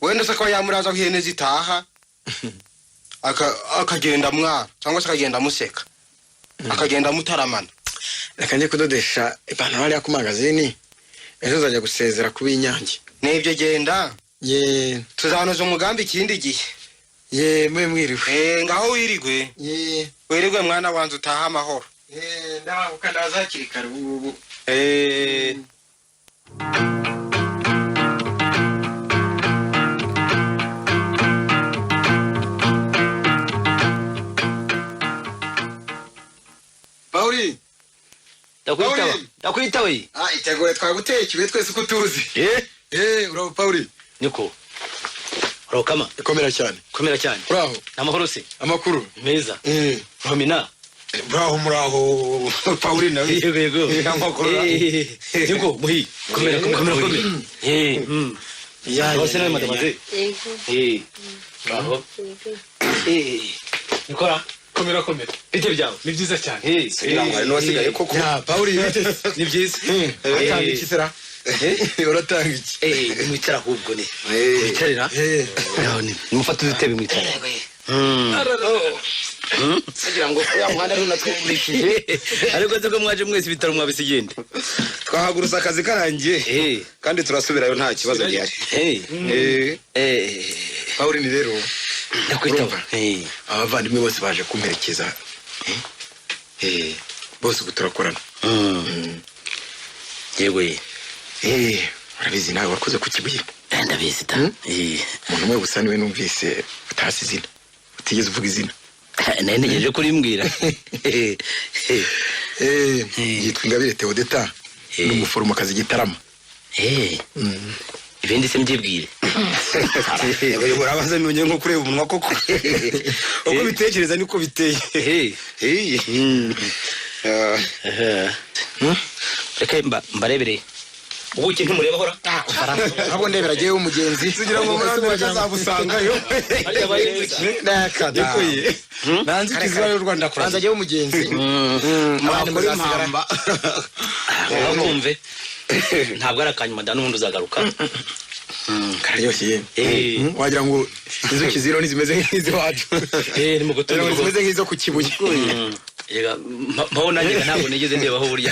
wenda se ko yamuraza ihene zitaha akagenda mwara cyangwa se akagenda museka akagenda mutaramana reka njye kudodesha ipantaro hariya ku magazini ejo uzajya gusezera kuba inyange nibyo genda ye tuzanoza umugambi ikindi gihe ye mwiriwe ngaho wirigwe ye wirigwe mwana wanze utaha amahoro ndabanguka ndaza hakiri kare ubu Pauli. Ndakwita we. Itegure twagutekiwe twese uko tuzi. Uraho Pauli. Niko. Uraho kama. Komera cyane. Komera cyane. Uraho. Namahoro se. Amakuru. Meza. Romina. Muraho Pauli nawe. Yego. Amakuru. Niko muhi. Komera. Ya. Wase nawe madamaze. Yego. Bravo. Nikora. Komera. Bite byawe. Ni byiza cyane. Irangwa no wasigaye koko. Ya Pauli ni byiza. Atanga ikisera. Uratanga iki? Mwicara ahubwo ni. Mwicarira. None nimufata udutebe mwicara. Sagira ngo ya mwana rero natwumvikije. Ariko se ko mwaje mwese bitaro mwabisigende. Twahagurusa akazi karangiye. Kandi turasubirayo nta kibazo gihari. Pauli ni rero. Ndakwitaba. Abavandimwe bose baje kumperekeza. Bose ubu turakorana. Yego. Urabizi nawe wakoze ku Kibuye. Ndabizi ta. Umuntu umwe gusa niwe numvise utasi izina. Utigeze uvuga izina. Nari ntegereje kuri mbwira. Yitwa Ingabire Theodeta. Ni umuforomokazi Gitarama. Ibindi se mbyibwire. Yego urabaza menye nko kureba umunwa koko. Uko bitekereza niko biteye. Reka mbarebere. Ubuki ntumureba hora. Ntabwo ndebera giye umugenzi. Tugira ngo murande bazabusangayo. Ndikoye. Nanzi kizwayo Rwanda kora. Banza giye umugenzi. Mwana muri mpamba. Akumve. Ntabwo arakanyuma da n'ubundi uzagaruka. Kararyoshye. Wagira ngo inzuki ziro nizimeze nk'izi wacu. Ni mu gutoro. Zimeze nk'izo ku Kibuye. Yega mpabona ngira ntabwo nigeze ndebaho burya.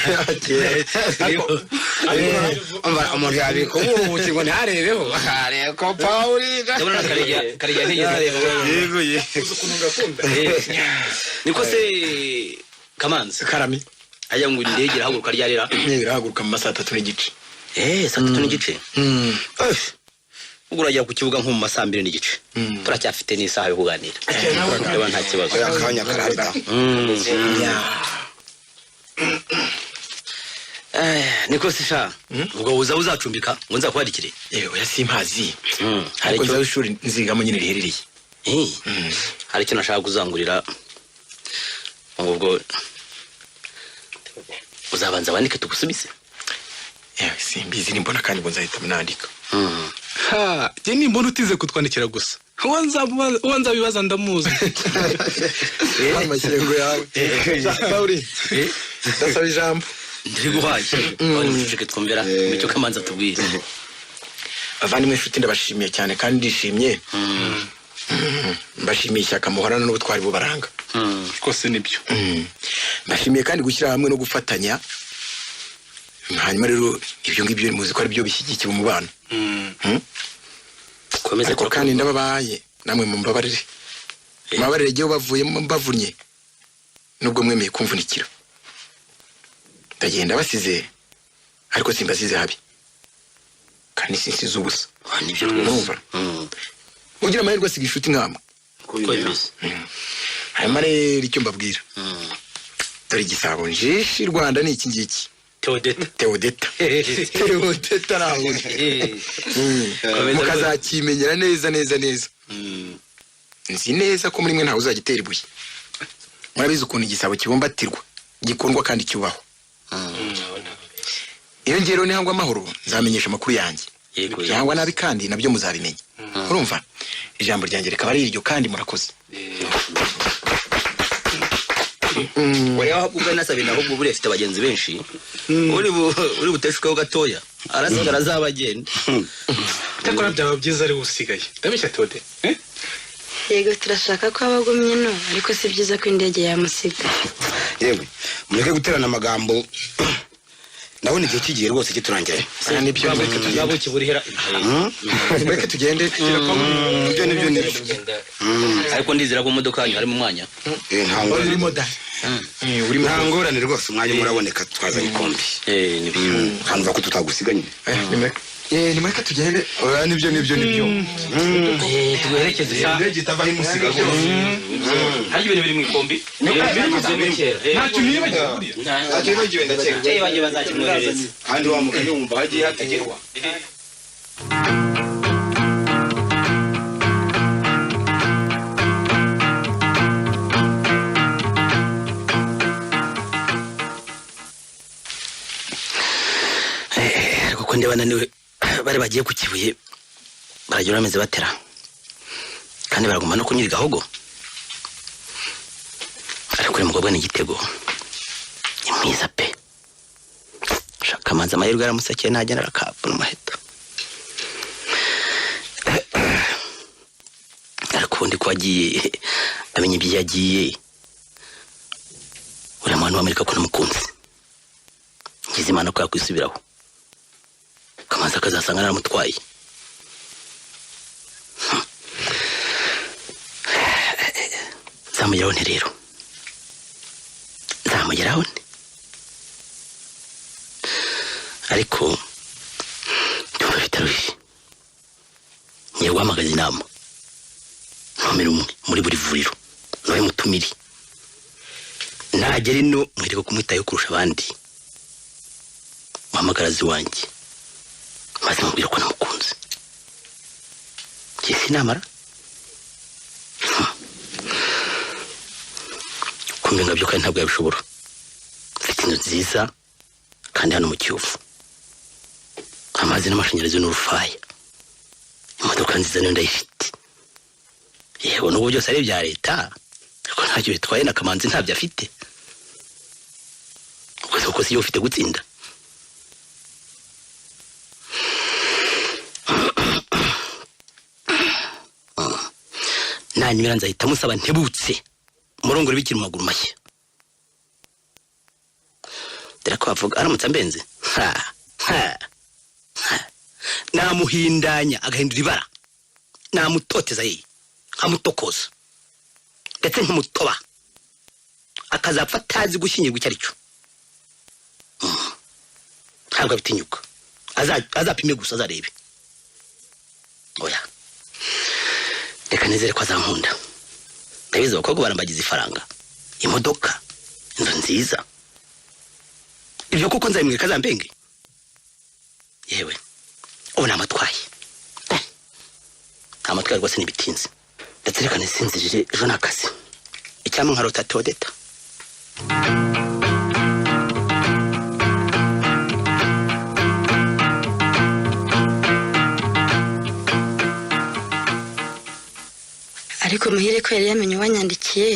Umuntu yabiko ubuki ngo ntarebeho. Areko Pauli. Ndabona kariya ntigeze. Yego. Ukununga kunda. Niko se Kamanzi. Karami. Aya ngo indege irahaguruka ryarira. Irahaguruka mu masaha 3 n'igice. 3 n'igice. Ugura ku kibuga nko mu masaha 2 n'igice. Turacyafite n'isaha yo kuganira. Ndabona nta kibazo. Yakanya kararita. Niko sisha. Ubwo uzacumbika ngo nza kwandikire. Oya simpazi. Hari icyo ishuri nzigamo nyine riherereye. Hari icyo nashaka kuzangurira. Ubwo uzabanza wandike tugusubize. Simbizi nimbona kandi ngo nzahita mnandika. Je nimbona utize kutwandikira gusa. Wanza bibaza ndamuzi. Amashyego yawe. Pauli. Ndasaba ijambo. Ndiri guhaye. Bari mucike twumvira icyo Kamanzi atubwira. Avandimwe inshuti ndabashimiye cyane kandi ndishimye. Mbashimiye ishyaka muhorana n'ubutwari bubaranga. Kose nibyo. Mbashimiye kandi gushyira hamwe no gufatanya. Hanyuma rero ibyo ngibyo muzi ko ari byo bishyigikiye umubano. Komeza ko kandi ndababaye namwe mumbabarire. Mabarire giye bavuyemo bavunye. Nubwo mwemeye kumvunikira. Ndagenda basize ariko simbasize habi. Kandi sinsize ubusa. Nibyo twumva. Ugira amahirwe asiga inshuti nkamwe. Kwemeza. Hanyuma rero icyo mbabwira. Dore igisabo njishi Rwanda ni iki ngiki. Theodeta naho. Mukazakimenyera neza. Nzi neza ko muri mwe ntawe uzagitera ibuye. Murabizi ukuntu igisabo kibumbatirwa, gikundwa kandi cyubaho. Iyo ngero ni hangwa amahoro nzamenyesha amakuru yanjye. Yangwa nabi kandi nabyo muzabimenya. Urumva? Ijambo ryanjye rikaba ari iryo kandi murakoze. Oya ahubwo nasabina ahubwo buri afite abagenzi benshi. Uri buteshukaho gatoya. Arasigara azabagenda. Takora byaba byiza ari usigaye. Ndabishya Tode. Yego turashaka ko abagumye no ariko si byiza ko indege yamusiga. Yewe mureke guterana amagambo. Ndabona igihe kigiye rwose kiturangira. Nibyo tuzabo kiburihera. Mureke tugende. Nibyo. Ariko ndizira ko imodoka yanyu ari mu mwanya. Ntango uri moda. Uri ntangorane rwose umwanya muraboneka twaza ikombi. Nibyo. Hanva ko tutagusiganye. Nimwe. nimureke tugende. Oya nibyo. tuguherekeze Indege itavaho imusiga rwose. hari ibintu biri mu ikombi Ntacyo nibagiwe buriya. Ntacyo nibagiwe ndakeka. bagiye bazakimwoherereza Kandi wa mugani wumva hagiye hategerwa. kuko ndi bananiwe bari bagiye ku Kibuye barajya bameze batera kandi baraguma no kunyura Gahogo ariko uri mugobwa ni igitego ni mwiza pe shaka manza amahirwe yaramusakiye ntajya narakapu n'umuheto ariko ubundi ko agiye amenye ibyo yagiye uriya mwana w'Amerika ko namukunze ngize imana ko yakwisubiraho kamanza kazasanga naramutwaye zamugeraho nte rero zamugeraho nte ariko ndumva bitarushye ngiye guhamagaza inama nomero umwe muri buri vuriro nawe mutumiri nagera ino mwereka kumwitayeho kurusha abandi muhamagarazi wanjye maze mubwira ko namukunze Jesse namara kumbe ngabyo kandi ntabwo yabishobora mfite inzu nziza kandi hano mu Kiyovu amazi n'amashanyarazi n'urufaya imodoka nziza niyo ndayifite yewe n'ubu byose ari ibya leta ariko ntacyo bitwaye na Kamanzi ntabyo afite uko si yo ufite gutsinda nanyura nzahita musaba ntebutse umurongore bikiri mu maguru mashya dore ko bavuga aramutse ambenze namuhindanya agahindura ibara namutoteza ye nkamutokoza ndetse nkumutoba akazapfa atazi gushyingirwa icyo ari cyo ntabwo abitinyuka azapime gusa azarebe oya reka nizere ko azankunda ndabizi abakobwa barambagiza ifaranga imodoka inzu nziza ibyo kuko nzabimwereka azambenge yewe ubu namatwaye amatwaye rwose n'ibitinze ndetse reka nisinzirire ejo n'akazi icyampa nkarota Theodeta ariko muhire ko yari yamenye uwanyandikiye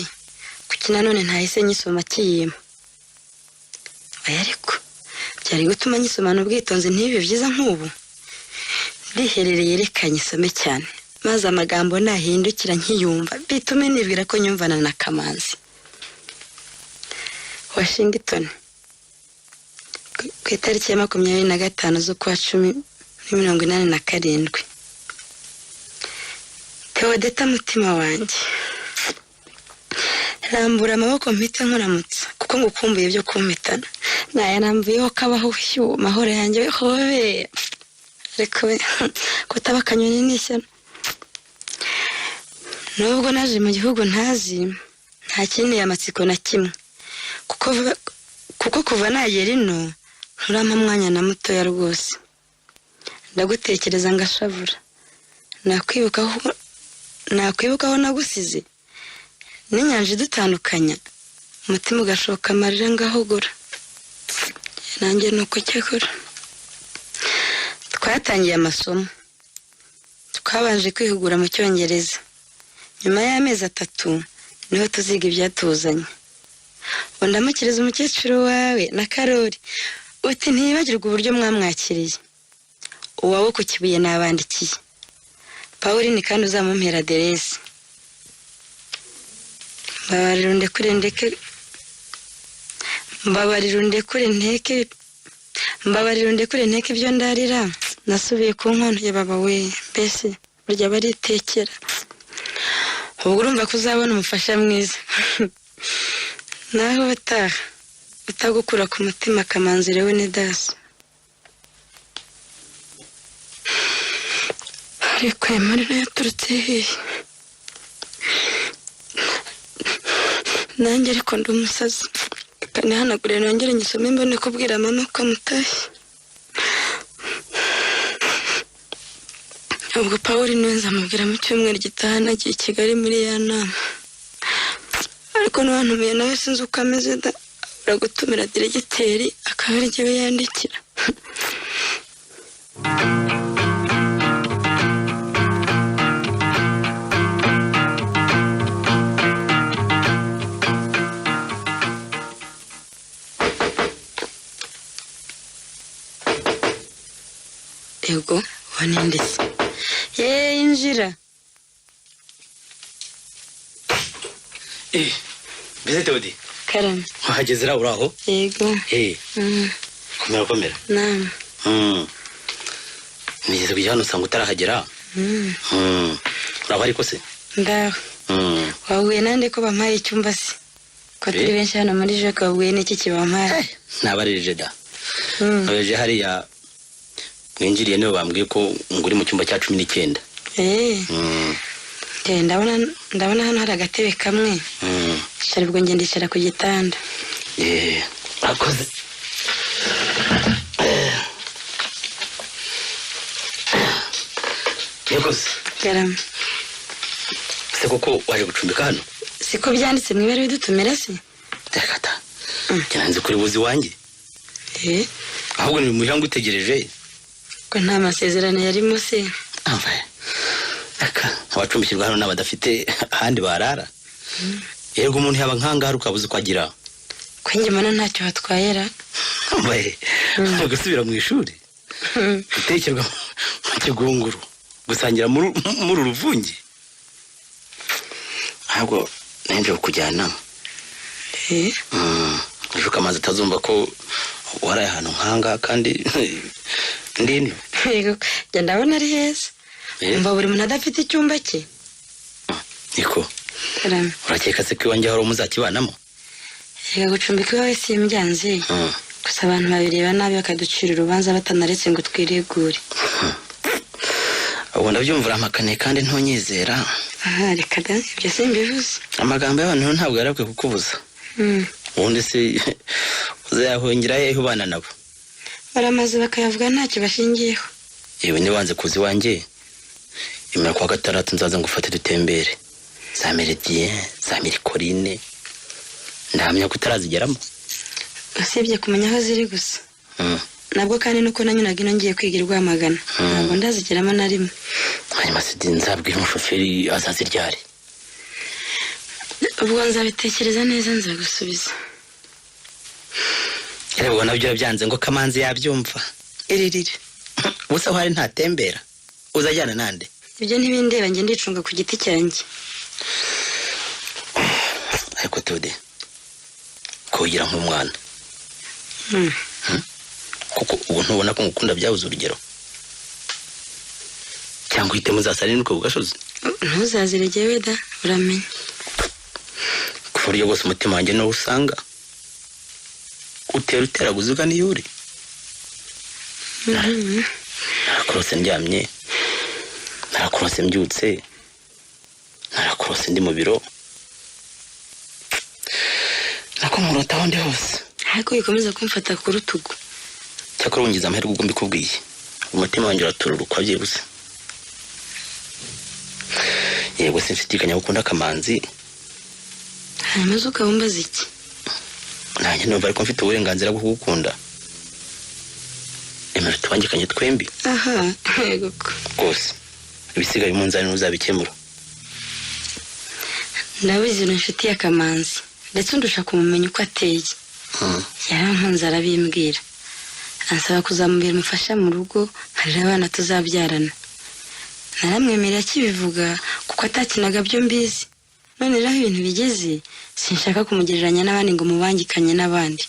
kuki nanone ntahise nyisoma kiyima ariko byari gutuma nyisomana ubwitonzi ntibibe byiza nk'ubu ndiherereye reka nyisome cyane maze amagambo nahindukira nkiyumva bitume nibwira ko nyumvana na Kamanzi Washington ku itariki ya 25 z'ukwa 10/87 Theodeta mutima wanjye rambura amaboko mpita nkuramutsa kuko ngukumbuye byo kumpitana naya namvuyeho kabaho shyuwa mahoro yanjye hobe ariko kutaba kanyoni n'ishyano nubwo naje mu gihugu ntazi nta kintu amatsiko na kimwe kuko kuva nagera ino nturampa mwanya na mutoya rwose ndagutekereza ngashavura nakwibukaho nagusize n'inyanja idutandukanya umutima ugashoka amarira ngahogora nanjye nuko cyakora twatangiye amasomo twabanje kwihugura mu Cyongereza nyuma y'amezi 3 niho tuziga ibyatuzanye ndamukiriza umukecuru wawe na Karori uti ntibagirwa uburyo mwamwakiriye uwawe ku Kibuye nabandikiye Pauline kandi uzamumpera aderesi mbabarira ndekure nteke ibyo ndarira nasubiye ku nkono ya baba we mbese burya baritekera ubwo urumva ko uzabona umufasha mwiza naho utagukura ku mutima Kamanzi rewe ni dasi ariko aya marira yaturutse hehe? Nanjye ariko ndi umusazi, kanihanagure nongere nyisome mbone kubwira mama ko amutashye. Ubwo Pawuri niwe nzamubwira mu cyumweru gitaha nagiye i Kigali muri ya nama, ariko n'uwantumiye nawe sinzi uko ameze da, uragutumira diregiteri akaba ari jyewe yandikira. Ego wanindese injira. Mbese Theodie Karame wahageze uraho uraho? Yego. Komera Naam. nigeze kujya hano usanga utarahagera. Uraho ariko se? Ndaho. Wahuye nande ko bampaye icyumba se? Ko turi benshi hano muri Jacques, wahuye n'iki kibampaye? Nabaririje da. Nabaririje hariya mwinjiriye niwe bambwiye ko nguri mu cyumba cya 19. Ndabona hano hari agatebe kamwe. Shari bwo ngende ndicara ku gitanda. Akoze. Yakoze. Karame. Se koko waje gucumbika hano? Siko byanditse mu ibere bidutumira se? Dakata. Cyanze kuri buzi wanjye. Ahubwo ni mujango utegereje. Ko nta masezerano yarimo se? Amvaye. Abacumbikirwa hano n'abadafite ahandi barara. Yego umuntu yaba nkanga ukabuze uko agira. Kwinjye mana ntacyo hatwayera. Ambaye. Gusubira mu ishuri. Gutekerwa mu kigunguru. Gusangira muri uruvungi. Ahubwo nenje kujyana. Ejo kamaze atazumva ko waraye ahantu nkanga kandi ndini. Yego ndabona ari heza. Umva buri muntu adafite icyumba cye. Niko. Karame. Urakeka se ko iwanjye hari umuzakibanamo? Yego gucumbika iwawe simbyanze. Gusa abantu babireba nabi bakaducira urubanza batanaretse ngo twiregure. Ubu ndabyumvira amakane kandi ntonyizera. Reka da ibyo simbivuze. Amagambo y'abantu ntabwo yarabwe kukubuza. Ubundi se uzayahongera hehe ubana nabo? Baramaze bakayavuga ntacyo bashingiyeho. Yewe nibanze kuzi wanjye. Imara kwa gatandatu nzaza ngufate dutembere. Za Meridien, za Mirikorine. Ndahamya ko utarazigeramo. Usibye kumenya aho ziri gusa. Nabwo kandi nuko nanyunaga ino ngiye kwiga Rwamagana. Ntabwo ndazigeramo na rimwe. Hanyuma se nzabwira umushoferi azaziryare. Ubwo nzabitekereza neza nzagusubiza. Reba nabyo byanze ngo Kamanzi yabyumva. Iririre. Busa aho hari ntatembera. Uzajyana nande? Ibyo ntibindeba nge ndicunga ku giti cyanjye. Ariko Theodie kugira nk'umwana. Kuko ubu ntubona ko ngukunda byabuze urugero. Cyangwa uhite muzasarira nuko bugashoze. Ntuzazirege weda uramenye. Ku buryo bwose umutima wanjye no usanga utera guzuga niyuri. Narakurose ndyamye. Narakurose mbyutse. Narakurose ndi mu biro. Nakumurota aho ndi hose. Ariko bikomeza kumfata ku rutugu. Cyakora wungiza amahirwe ubwo mbikubwiye. Umutima wanjye uratururukwa byibuze. Yego sinshidikanya gukunda Kamanzi. Hanyuma ukabumbaza iki? Nanjye numva ariko mfite uburenganzira bwo kugukunda. Emera tubangikanye twembi. Yego rwose. Ibisigaye umunzani uzabikemura. Ndabizi n'inshuti ya Kamanzi. Ndetse ndusha kumumenya uko ateye. Yarankunze arabimbwira. Ansaba kuzamubera umufasha mu rugo harira abana tuzabyarana. Naramwemerera akibivuga kuko atakinaga byo mbizi. None rero ibintu bigeze sinshaka kumugereranya n'abandi ngo mubangikanye n'abandi.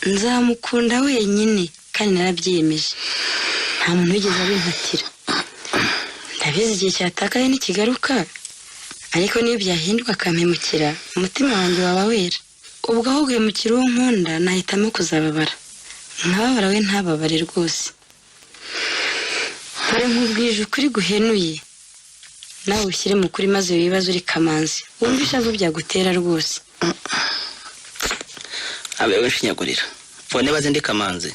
Nzamukunda wenyine kandi narabyiyemeje. Nta muntu wigeze abimpatira. Ndabizi igihe cyatakaye n'ikigaruka. Ariko niyo byahinduka akampemukira umutima wanjye waba wera. Ubwo aho guhemukira uwo nkunda nahitamo kuzababara. Nkababara we ntababare rwose. Dore nkubwije ukuri guhenuye nawe ushyire mu kuri maze wibaza uri Kamanzi wumva ishavu byagutera rwose. abewe nshinyagurira fone baze ndi Kamanzi.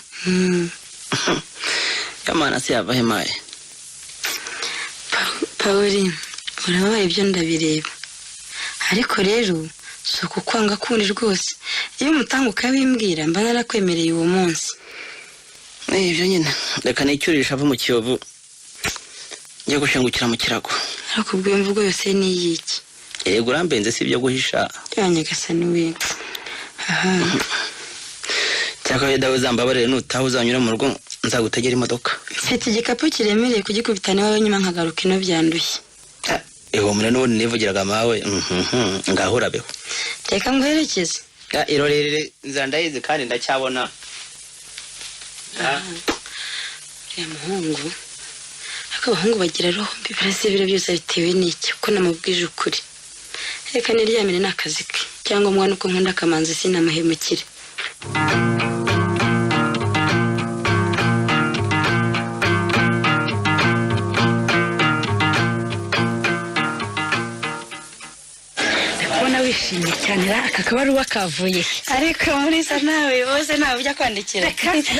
Kamana se yava hemaye. Pauline urabaye ibyo ndabireba ariko rero si ukukwanga kundi rwose iyo umutanguka bimbwira mba narakwemereye uwo munsi. Ibyo nyine reka nicyurisha ava mu kiyovu njye gushengukira mu kirago. Ariko ubwo mvugo yose ni yiki? Yego urambenze si ibyo guhisha. Yanyagasani we. Aha. Cyakaye dawe zambabarire nutaho uzanyura mu rugo nzagutegera imodoka. Mfite igikapu kiremereye kugikubitana wawe nyuma nkagaruka ino byandushye. Eho mune n'ubundi nivugiraga mawe. Ngaho urabeho. Reka nguherekeze. Irorerere nzandayize kandi ndacyabona. Ya muhungu akabahungu bagira roho mbi barasebera byose bitewe n'iki ko namubwije ukuri. Reka niryamire n'akazi ke cyangwa umwana uko nkunda Kamanzi sinamahemukire. Wishimye cyane aka kabaruwa kavuye. Ariko muri sa nawe wose nawe ujya kwandikira.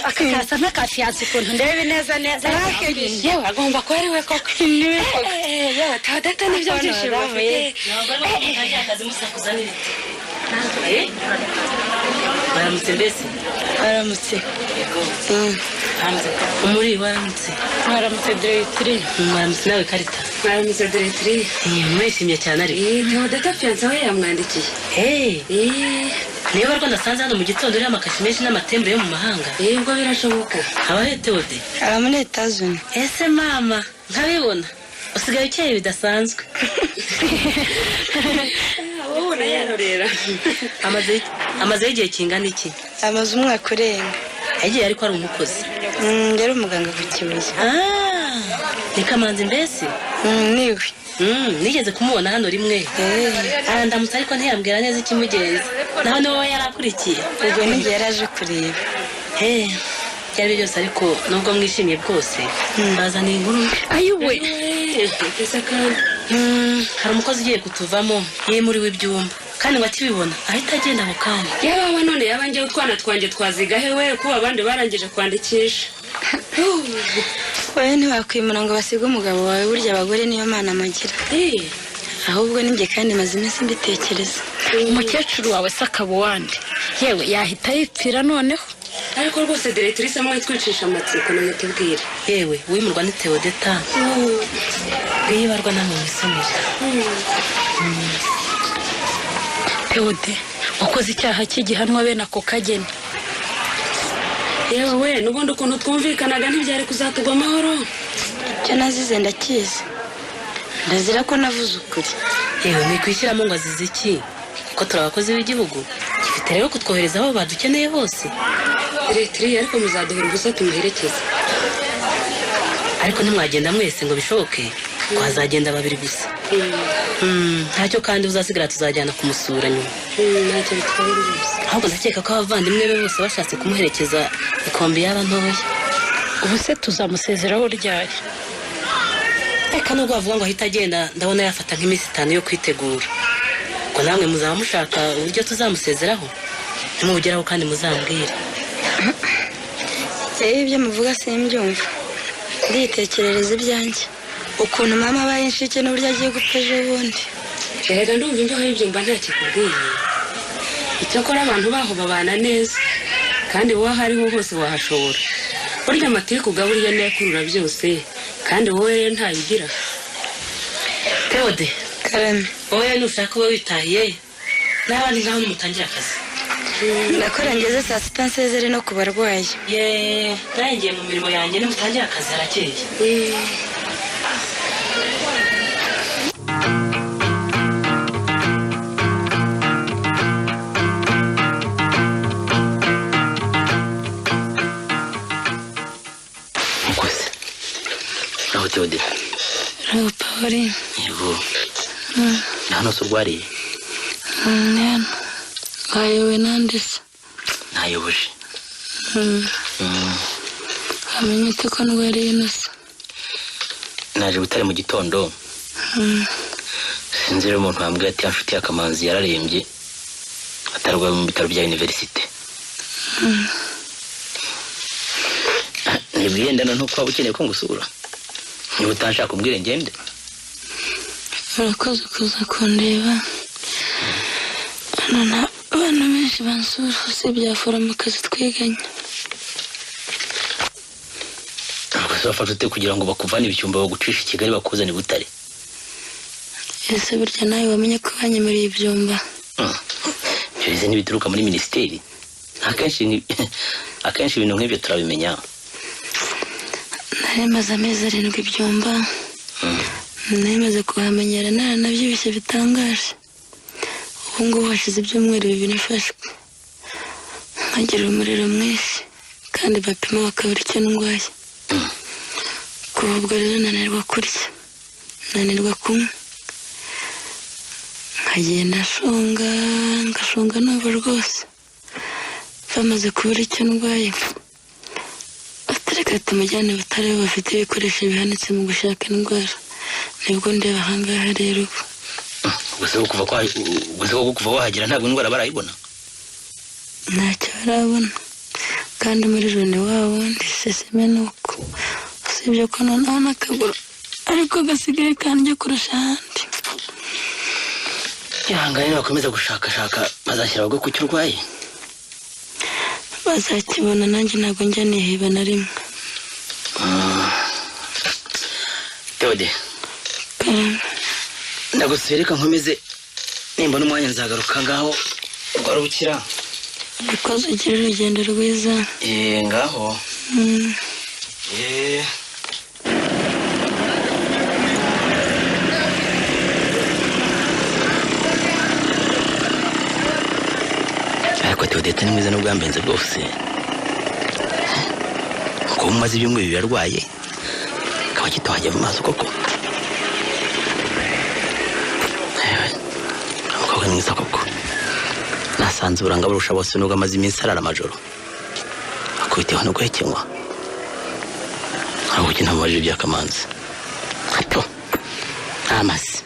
Aka kasa n'akafiyansi kuntu ndebe neza. Yewe agomba ko ari we koko. Yewe tadata nibyo byishimo bafite. akazi musakuza n'ibiti. Baramutse mbese. Baramutse. Hamza umuri waramutse. Baramutse Diretri. Baramutse nawe Karita. Baramutse Diretri. Mwishimye cyane ariko. Tadata fiyansi we yamwandikiye. Niba ariko ndasanze hano mu gitondo uri amakashi menshi n'amatembre yo mu mahanga. Ubwo birashoboka. Abahetewode. Aba muri Etazuni. Ese mama nkabibona. Usigaye ukeye bidasanzwe. Wowe yarorera. Amaze igihe kingana iki? Amaze umwaka urenga. Yagiye ariko ari umukozi. Yari umuganga ku Kibuye. Ni Kamanzi mbese? Niwe. Nigeze kumubona hano rimwe. Arandamutse ariko ntiyambwira neza ikimugenza. Naho niwe yarakurikiye. Ubwo n'igihe yaraje kureba. Byari byose ariko nubwo mwishimiye bwose bazaniye inkuru. Ayiwe. Hari umukozi ugiye kutuvamo yimuriwe ibyumba kandi wakibibona ahita agenda mu kanya. Yaba none yaba ngiye utwana twanjye twaziga hewe kuba abandi barangije kwandikisha. Wowe ntiwakwimura ngo basige umugabo wawe burya abagore niyo mana amagira. Ahubwo ninjye kandi maze iminsi mbitekereza. Umukecuru wawe se akaba uwande yewe yahita yipfira noneho. Ariko rwose Diretrise amwe twicisha amatsiko n'amutubwire. Yewe wimurwa ni Theodeta. Yibarwa namwe misomera. Theode wakoze icyaha cy'igihanwa bene ako kageni. Yewe n'ubundi ukuntu twumvikanaga ntibyari kuzatugwa amahoro. Cyo nazize ndakizi. Ndazira ko navuze ukuri. Yewe mwikwishyiramo ngo azize iki? Ko turi abakozi b'igihugu. Gifite rero kutwohereza aho badukeneye hose. Diretri ariko muzaduhura ubusa tumuherekeze. Ariko ntimwagenda mwese ngo bishoboke. Twazagenda babiri gusa. Ntacyo kandi uzasigara tuzajyana kumusura nyuma. Ntacyo bitwaye rwose. Ahubwo ndakeka ko abavandimwe be bose bashatse kumuherekeza ikombi yaba ntoya. Ubu se tuzamusezeraho ryari? Reka nubwo bavuga ngo ahita agenda ndabona yafata nk'iminsi 5 yo kwitegura. Ngo namwe muzaba mushaka uburyo tuzamusezeraho. Nimubugeraho kandi muzambwire. Ibyo muvuga simbyumva. Nditekerereza ibyanjye. Ukuntu mama abaye inshike n'uburyo agiye gupfa ejo bundi. Rega ndumva imbeho y'ibyumba ntakikubwiye. Icyakora abantu baho babana neza kandi wowe hariho hose wahashobora. Burya amatiku gaburiye nekurura byose kandi wowe rero ntayigira. Theode Karame. wowe nushaka ube witahiye n'abandi ngaho nimutangira akazi. Ndakora ngeze saa sita nsezere no ku barwayi. Nanjye mu mirimo yanjye nimutangira akazi harakeye. Mukozi. Aho Theode. Aho Pauline. Yego. Hano surwariye. Nene. Ayowe nandise. Nayoboje. Amenye ko ndwariye inosa. naje Butare mu gitondo sinzi rero umuntu wambwiye ati afite Akamanzi yararembye atarwaye mu bitaro bya university. Nibwiye ndana ntuko waba ukeneye ko ngusura niba utanshaka kumbwira ngende. urakoze kuza kundeba none abantu benshi bansura usibye abaforomokazi twiganye. Bafasha ute kugira ngo bakuvane ibyumba bagucisha i Kigali bakuzane Butare? Ese burya nawe wamenye ko banyemereye ibyumba? Bize n'ibituruka muri ministeri. Akenshi ibintu nk'ibyo turabimenya. Nari maze amezi 7 ibyumba. Nari maze kuhamenyera naranabyibushye bitangaje. Ubu ngubu hashize ibyumweru 2 nafashwe. Nkagira umuriro mwinshi kandi bapima bakabura icyo ndwaye. Kuva ubwo rero nanirwa kurya, nanirwa kunywa. Nkagenda ngashonga numva rwose. Bamaze kubura icyo ndwaye. Atereka tumujyane Butare bafite ibikoresho bihanitse mu gushaka indwara. Nibwo ndeba ahangaha rero ubu. Gusa kuva wahagera ntabwo indwara barayibona? Ntacyo barabona. Kandi muri jone wabo ndiseseme nuko. Usibye ko noneho n'akaguru ariko gasigaye kanjye kurusha ahandi. Ihangane bakomeza gushakashaka bazashyira bagwe ku cyo urwaye. Bazakibona nanjye ntabwo njya niheba na rimwe. Theode, ndagusereka nkomeze nimbona umwanya nzagaruka ngaho rwarubukira. Ikoze ugira urugendo rwiza. Ngaho. Ariko Theode ni mwiza n'ubwambenze bwose. Ko umaze ibyumweru birarwaye kaba kitahajya mu maso koko. Umukobwa ni mwiza koko. Nasanze uburanga burusha bose nubwo amaze iminsi arara amajoro. Akubiteho no guhekenywa. Aho ukina mu bya Kamanzi. Hato. Amazi.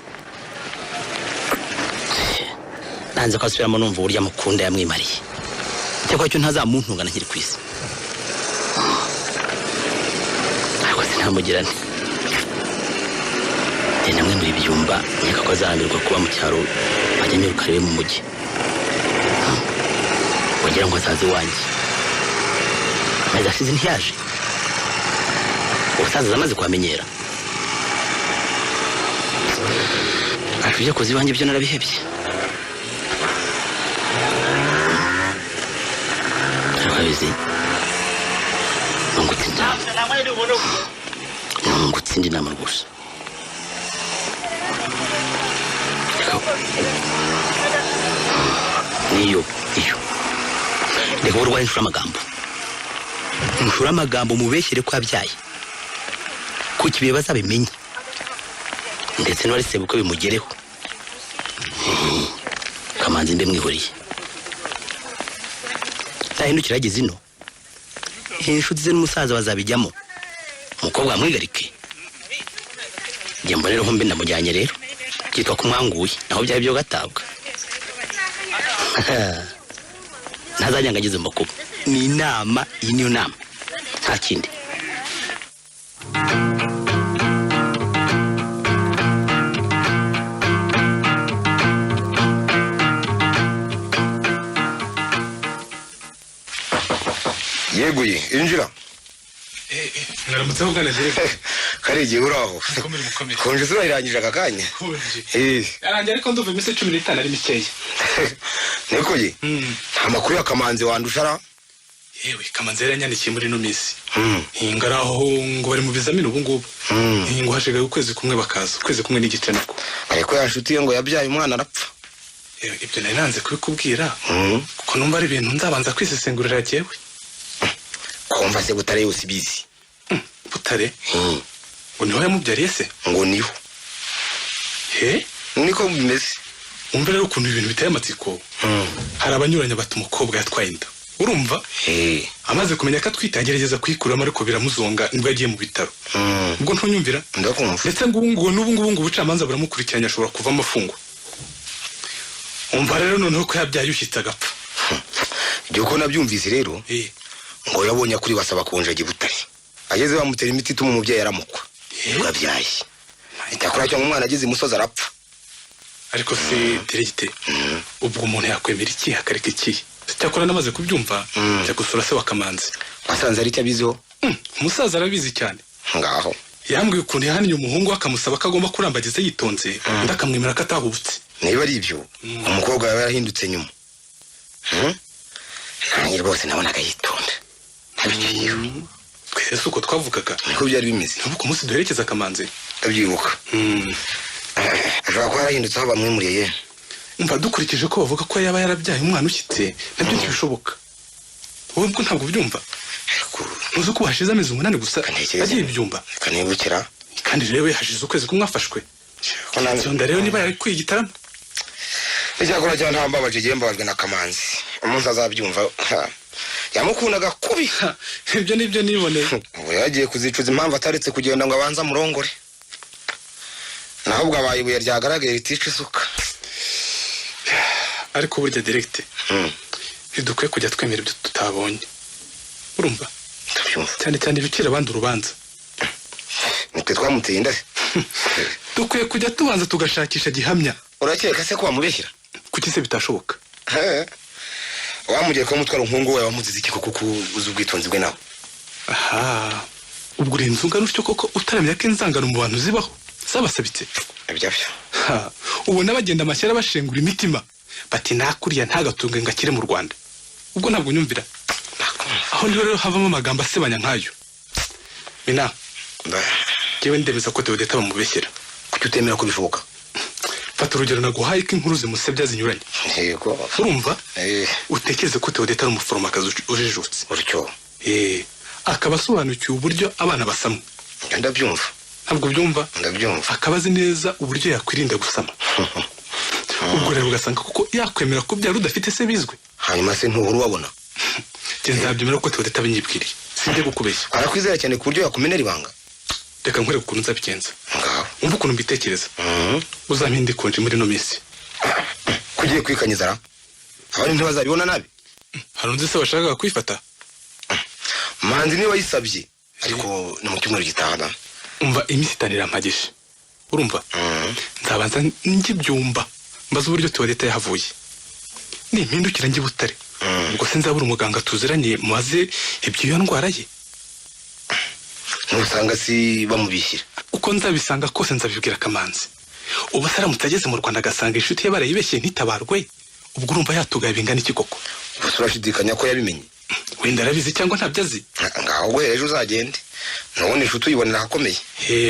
Nanze kwasubiramo numva uburyo amukunda yamwimariye. Cyakora cyo ntazamuntungana nkiri kwisi. Ariko sinamugirane. Namwe muri byumba nyaka ko azarambirwa kuba mu cyaro ajya nyurukarebe mu mujyi. Wagira ngo azaze wanjye. Maze ashize ntiyaje. Usaza zamaze kwamenyera. Ashuje kozi wanjye byo narabihebye. Arabizi. Ngutsinda inama rwose. Niyo. Ndeka urwaye inshura amagambo. Inshura amagambo mubeshyire ko abyaye. Kuki biye bazabimenye. Ndetse n'abari sebuko bimugereho. Kamanzi mbe mwihoriye. Tahindukira ageze ino. Inshuti ze n'umusaza bazabijyamo. Umukobwa amwigarike. Njye mbonera ho mbe ndamujyanye rero. Kitwa kumwanguye naho byari byo gatabwa. Ntazajya ngagize makuba. Ni inama, iyi niyo nama. Nta kindi. Yeguye injira. Ngaramutseho bwana Jereka. Karege uraho. Konje zura irangije akakanya. Aranje ariko nduve mise 15 ari mikeye. Nekoye. Amakuru ya Kamanzi wandushara. Yewe Kamanzi yaranyandikiye muri no misi. Ingaraho ngo bari mu bizamini ubu ngubu. Ngo hashigaye ukwezi kumwe bakaza. Ukwezi kumwe n'igice nako. Ariko yanshuti ngo yabyaye umwana arapfa. Ibyo nari nanze kubikubwira. Kuko numva ari ibintu nzabanza kwisesengurira jewe. Kumva se Butare yose bizi. Butare? Ngo niho yamubyariye se? Ngo niho. Niko bimeze. Umva rero ukuntu ibintu biteye amatsiko. Hari abanyuranya bati umukobwa yatwaye inda. urumva amaze kumenya ko atwite agerageza kuyikuramo ariko biramuzonga nibwo yagiye mu bitaro ubwo ntunyumvira ndakumva ndetse n'ubu ubucamanza buramukurikiranye ashobora kuva amafungo umva rero noneho ko yabyaye ushyitse agapfa ibyo ko nabyumvise rero ngo yabonye kuri wasaba konjaga Butare ageze bamutera imiti ituma umubyeyi aramukwa yabyaye itakora cyo umwana ageze imusozi arapfa ariko se diregite ubwo umuntu yakwemera iki hakareka iki cyakora namaze kubyumva njya gusura se wa Kamanzi wasanze ari cyabiziho umusaza arabizi cyane ngaho yambwiye ukuntu yahaniye umuhungu akamusaba ko agomba kurambagiza yitonze ndakamwemera ko atahubutse niba ari ibyo umukobwa yawe yarahindutse nyuma nanjye rwose nabonaga yitonda ntabiciyeho twese uko twavugaga niko byari bimeze ntabwo ku munsi duherekeza Kamanzi ndabyibuka ashobora kuba yarahindutse aho bamwimuriye ye umva dukurikije ko bavuga ko yaba yarabyaye umwana ushyitse nabyo ntibishoboka wowe bwo ntabwo ubyumva uzi ko hashize amezi 8 gusa agiye ibyumba kanibukira kandi rero hashize ukwezi kumwe afashwe nda rero niba yari kwigitaramo icyakora cyane ntambabaje igihe mbabajwe na Kamanzi umunsi azabyumva yamukundaga kubi ibyo nibyo niboneye ubu yagiye kuzicuza impamvu ataretse kugenda ngo abanza murongore naho ubwo abaye ibuye ryagaragaye ritica isuka ariko burya direkte ntidukwiye kujya twemera ibyo tutabonye urumva cyane cyane ibicira abandi urubanza nitwe twamuteye inda dukwiye kujya tubanza tugashakisha gihamya urakeka se ko wamubeshyira kuki se bitashoboka wamugiye ko mutwara umuhungu wawe wamuzize iki kuko uzi ubwitonzi bwe nawe aha ubwo urenze ungana utyo koko utaramenya ko inzangano mu bantu zibaho zabasabitse ibyo ubona bagenda amashyara bashengura imitima bati nakuriya ntagatunge ngo akire mu Rwanda ubwo ntabwo nyumvira aho niho rero havamo amagambo asebanya nk'ayo Mina yewe ndemeza ko Theodeta bamubeshyera kuki utemera ko bishoboka fata urugero naguhaye ko inkuru zimusebya zinyuranye yego urumva utekereze ko Theodeta ari umuforomokazi ujijutse uryo akaba asobanukiwe uburyo abana basamwa ndabyumva ntabwo byumva ndabyumva akaba azi neza uburyo yakwirinda gusama ubwo rero ugasanga kuko yakwemera ko byari udafite se bizwe hanyuma se ntuhuru wabona nzabyemera ko Theodeta binyibwiriye sibyo gukubeshya arakwizera cyane ku buryo yakumenera ibanga reka nkwereke ukuntu nzabigenza umva ukuntu mbitekereza uzampinde konje muri no minsi kugiye kwikanyiza abandi ntibazabibona nabi hari undi se bashaka kwifata Manzi niwe yisabye ariko ni mu cyumweru gitaha umva iminsi itanira mpagishe urumva nzabanza ngibyumba mbaza uburyo Theodeta yahavuye nimpindukira ngi Butare ubwo se nzabura umuganga tuziranye maze ibyo ndwara ye nusanga si bamubishyira uko nzabisanga kose nzabibwira Kamanzi ubu saramutse ageze mu Rwanda agasanga inshuti ye barayibeshye ntitabarwe ubwo urumva yatugaye bingana iki koko gusa urashidikanya ko yabimenye wenda arabizi cyangwa ntabyo azi ngaho we ejo uzagende nubona inshuti uyibonera ahakomeye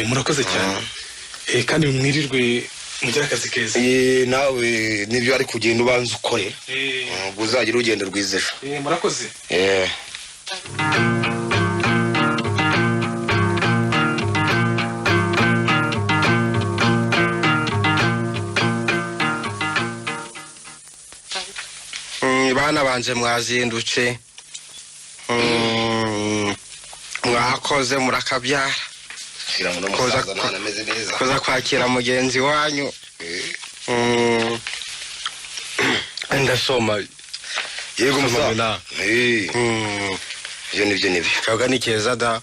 murakoze cyane kandi mwirirwe mugira akazi keza nawe nibyo ari kugenda ubanza ukore ubwo uzagira urugendo rwiza ejo murakoze bana banje mwazindutse mwakoze murakabyara koza kwakira mugenzi wanyu ndasoma yego musa ibyo nibyo kaga ni keza da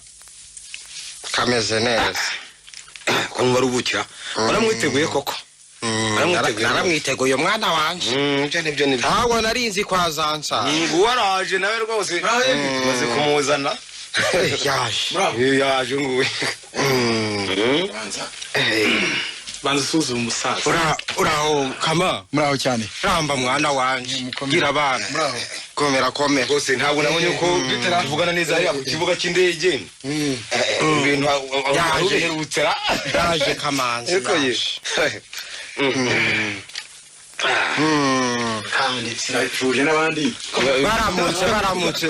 kameze neza ko mwarubukira baramwiteguye koko naramwiteguye umwana wanje ibyo nibyo ntabwo narinzi kwa zansa waraje nawe rwose maze kumuzana yaje nguwe banza usuzuma umusaza uraho kama muraho cyane ramba mwana wanje gira abana komera rwose ntabwo nabonye ko tuvugana neza hariya ku kibuga cy'indege ibintu yaje Kamanzi kandi sinabifuje n'abandi baramutse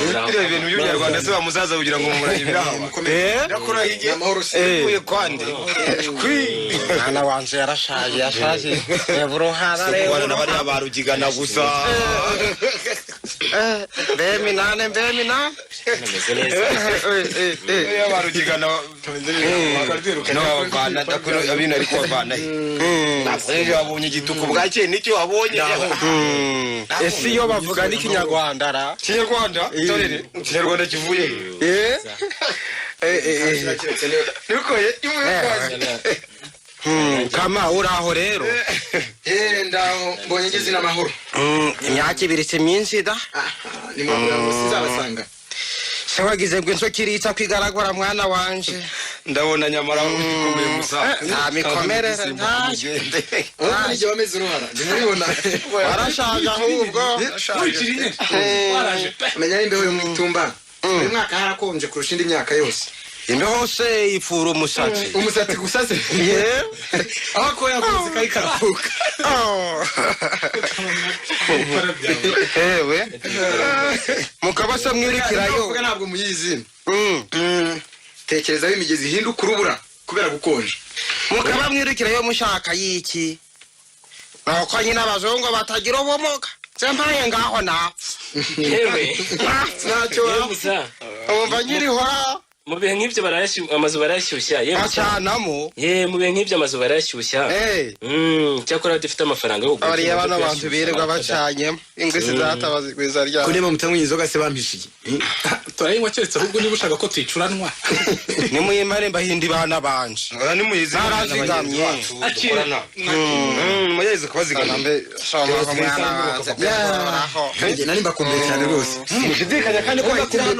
biriya bintu by'umunyarwanda se bamuzaza kugira ngo mumurage birahawa ndakurahiye uye kwande mwana wanje yarashaje buruhara rero bariya barugigana gusa mbe minane nameze neza bariya barugigana n'abavana ndakora abina ariko bavana ntabwo wabonye igituko bwakeye nicyo wabonye ese iyo bavuga n'ikinyarwanda ra kinyarwanda torere kinyarwanda kivuye nikoye kama uraho rero ndaho mbonye ngeze n'amahoro imyaka ibiri se myinshi da ni mwabura ngo sizabasanga se wagize ngo inso kiritsa kwigaragura mwana wanje ndabona nyamara ukomeye musa nta mikomerere ntagende nijye wameze uruhara ndimubibona warashaje ahubwo menya imbeho yo mu itumba uyu mwaka harakonje kurusha indi myaka yose imbeho se ifura umusatsi gusa se aho ko yakoze kari karafuka ewe mukaba se mwirikirayo ntabwo muyizi tekerezaho imigezi ihinduka urubura kubera gukonja mukaba mwirikirayo mushaka yiki nuko nyine abazungu batagira ubumuga sempaye ngaho napfa yewe ntacyo wumva nyiriho mu bihe nk'ibyo amazu barayashyushya acanamo mu bihe nk'ibyo amazu barayashyushya cyakora dufite amafaranga yo kugura abariya bano bantu birirwa bacanyemo ingwisi zatabazigwiza ryabo kureba mutamuye inzoga se bampishiye turayinywa keretse ahubwo niba ushaka ko tuyicuranwa nimuyimare mbahindi bana banje zarazigamye muyeze kubazigama mbe shamaho mwana wanjye nari mbakumbuye cyane rwose mushidikanya kandi ko bakumbuye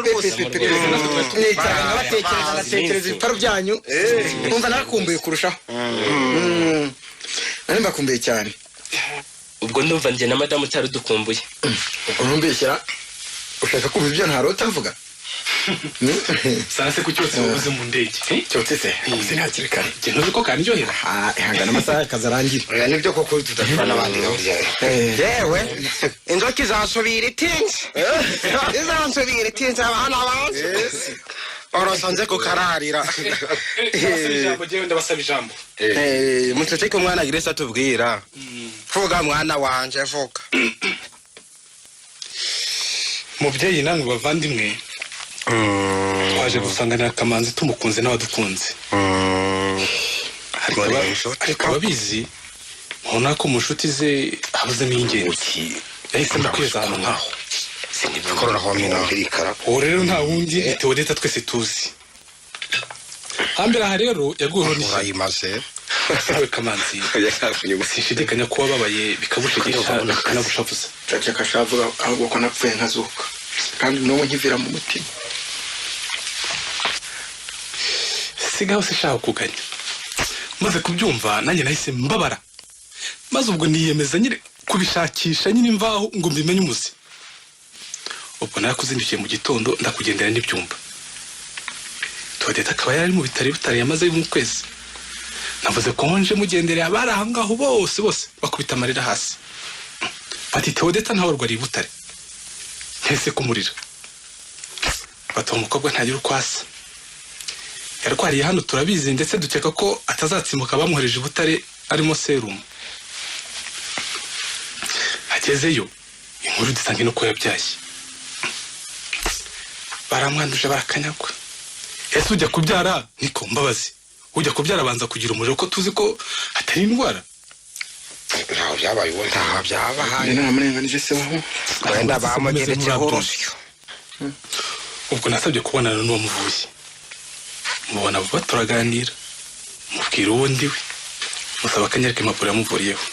batekereza ibitaro byanyu kumva narakumbuye kurushaho nari mbakumbuye cyane ubwo ndumva njye na madamu utari udukumbuye ubwo ntumbeshyira ushaka kumva ibyo ntarota mvuga sana se ku cyotse wabuze mu ndege cyotse se ubuze ntakiri kare njye ntuzi ko kaniryohera ihangana amasaha y'akazi arangira oya nibyo koko tudashobora n'abandi yewe inzoka izasubira itinze abana banjye orosanze kukararira ndabasaba ijambo muceceke umwana Grace atubwira vuga mwana wanje vuga mubyeyi namwe bavandimwe twaje gusanganira Kamanzi tumukunze n'abadukunze ariko ababizi mubona ko mu nshuti ze habuzemo ingenzi yahisemo kweza ahantu nkaho uwo rero nta wundi ni Theodeta twese tuzi hambere aha rero yaguweho n'ishyamba nawe Kamanzi sinshidikanya ko wababaye bikagushegesha kanagushavuza caceka shavuga ahubwo ko napfuye nkazuka kandi n'ubu nkivira mu mutima sigaho se shaka kuganya maze kubyumva nanjye nahise mbabara maze ubwo niyemeza nyine kubishakisha nyine imvaho ngo mbimenye umuzi ubwo narakuzindukiye mu gitondo ndakugendera n'ibyumba Theodeta akaba yari mu bitaro butari yamaze mu kwezi navuze ko nje mugendereye abari aho ngaho bose bakubita amarira hasi bati Theodeta ntawe rwari butare ntese kumurira bati umukobwa ntagira uko asa yarwariye hano turabizi ndetse dukeka ko atazatsimuka bamuhereje butare arimo serumu agezeyo inkuru dusange no ko yabyaye baramwanduje barakanyagwa ese ujya kubyara niko mbabazi ujya kubyara abanza kugira umuriro ko tuzi ko atari indwara ntaho byabaye ubundi ntaho byabahaye naramurenganije se waho wenda bamugeretseho urusyo ubwo nasabye kubonana n'uwamuvuye mubona vuba turaganira mubwira uwo ndiwe musaba akanyereka impapuro yamuvuriyeho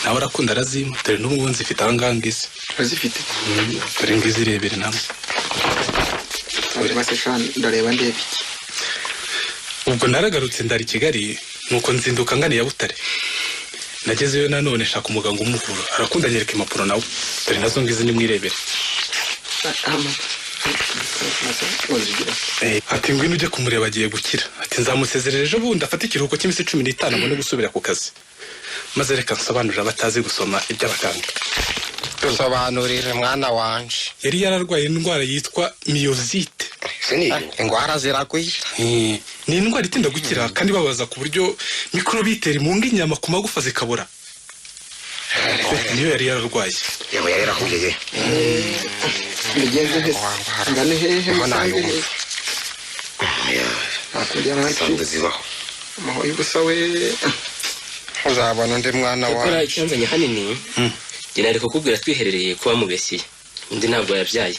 nawe arakunda arazima dore n'ubu nzifite aho ngaho ngizi urazifite dore ngizi irebere namwe ndareba ndeba iki ubwo naragarutse ndari Kigali nuko nzinduka ngane ya Butare nagezeyo nanone shaka umuganga umuvura arakunda anyereka impapuro nawe dore nazo ngizi nimwirebere ati ngwino ujye kumureba agiye gukira ati nzamusezerera ejo bundi afate ikiruhuko cy'iminsi 15 abone gusubira ku kazi maze reka nsobanurira abatazi gusoma iby'abaganga dusobanurire mwana wanje. yari yararwaye indwara yitwa miyozite. Indwara ziragwira. Ni indwara itinda gukira kandi babaza ku buryo mikrobiteri imunga inyama ku magufa zikabora. Niyo yari yararwaye. Yewe yari yarahuye. Bigenze hese. Ngane hehe musange. Akujya Sanze zibaho. Maho yubusawe. Uzabona undi mwana Kora wawe. icyanzanye hanini. Njye nari kukubwira twiherereye kuba mubeshye. Undi ntabwo yabyaye.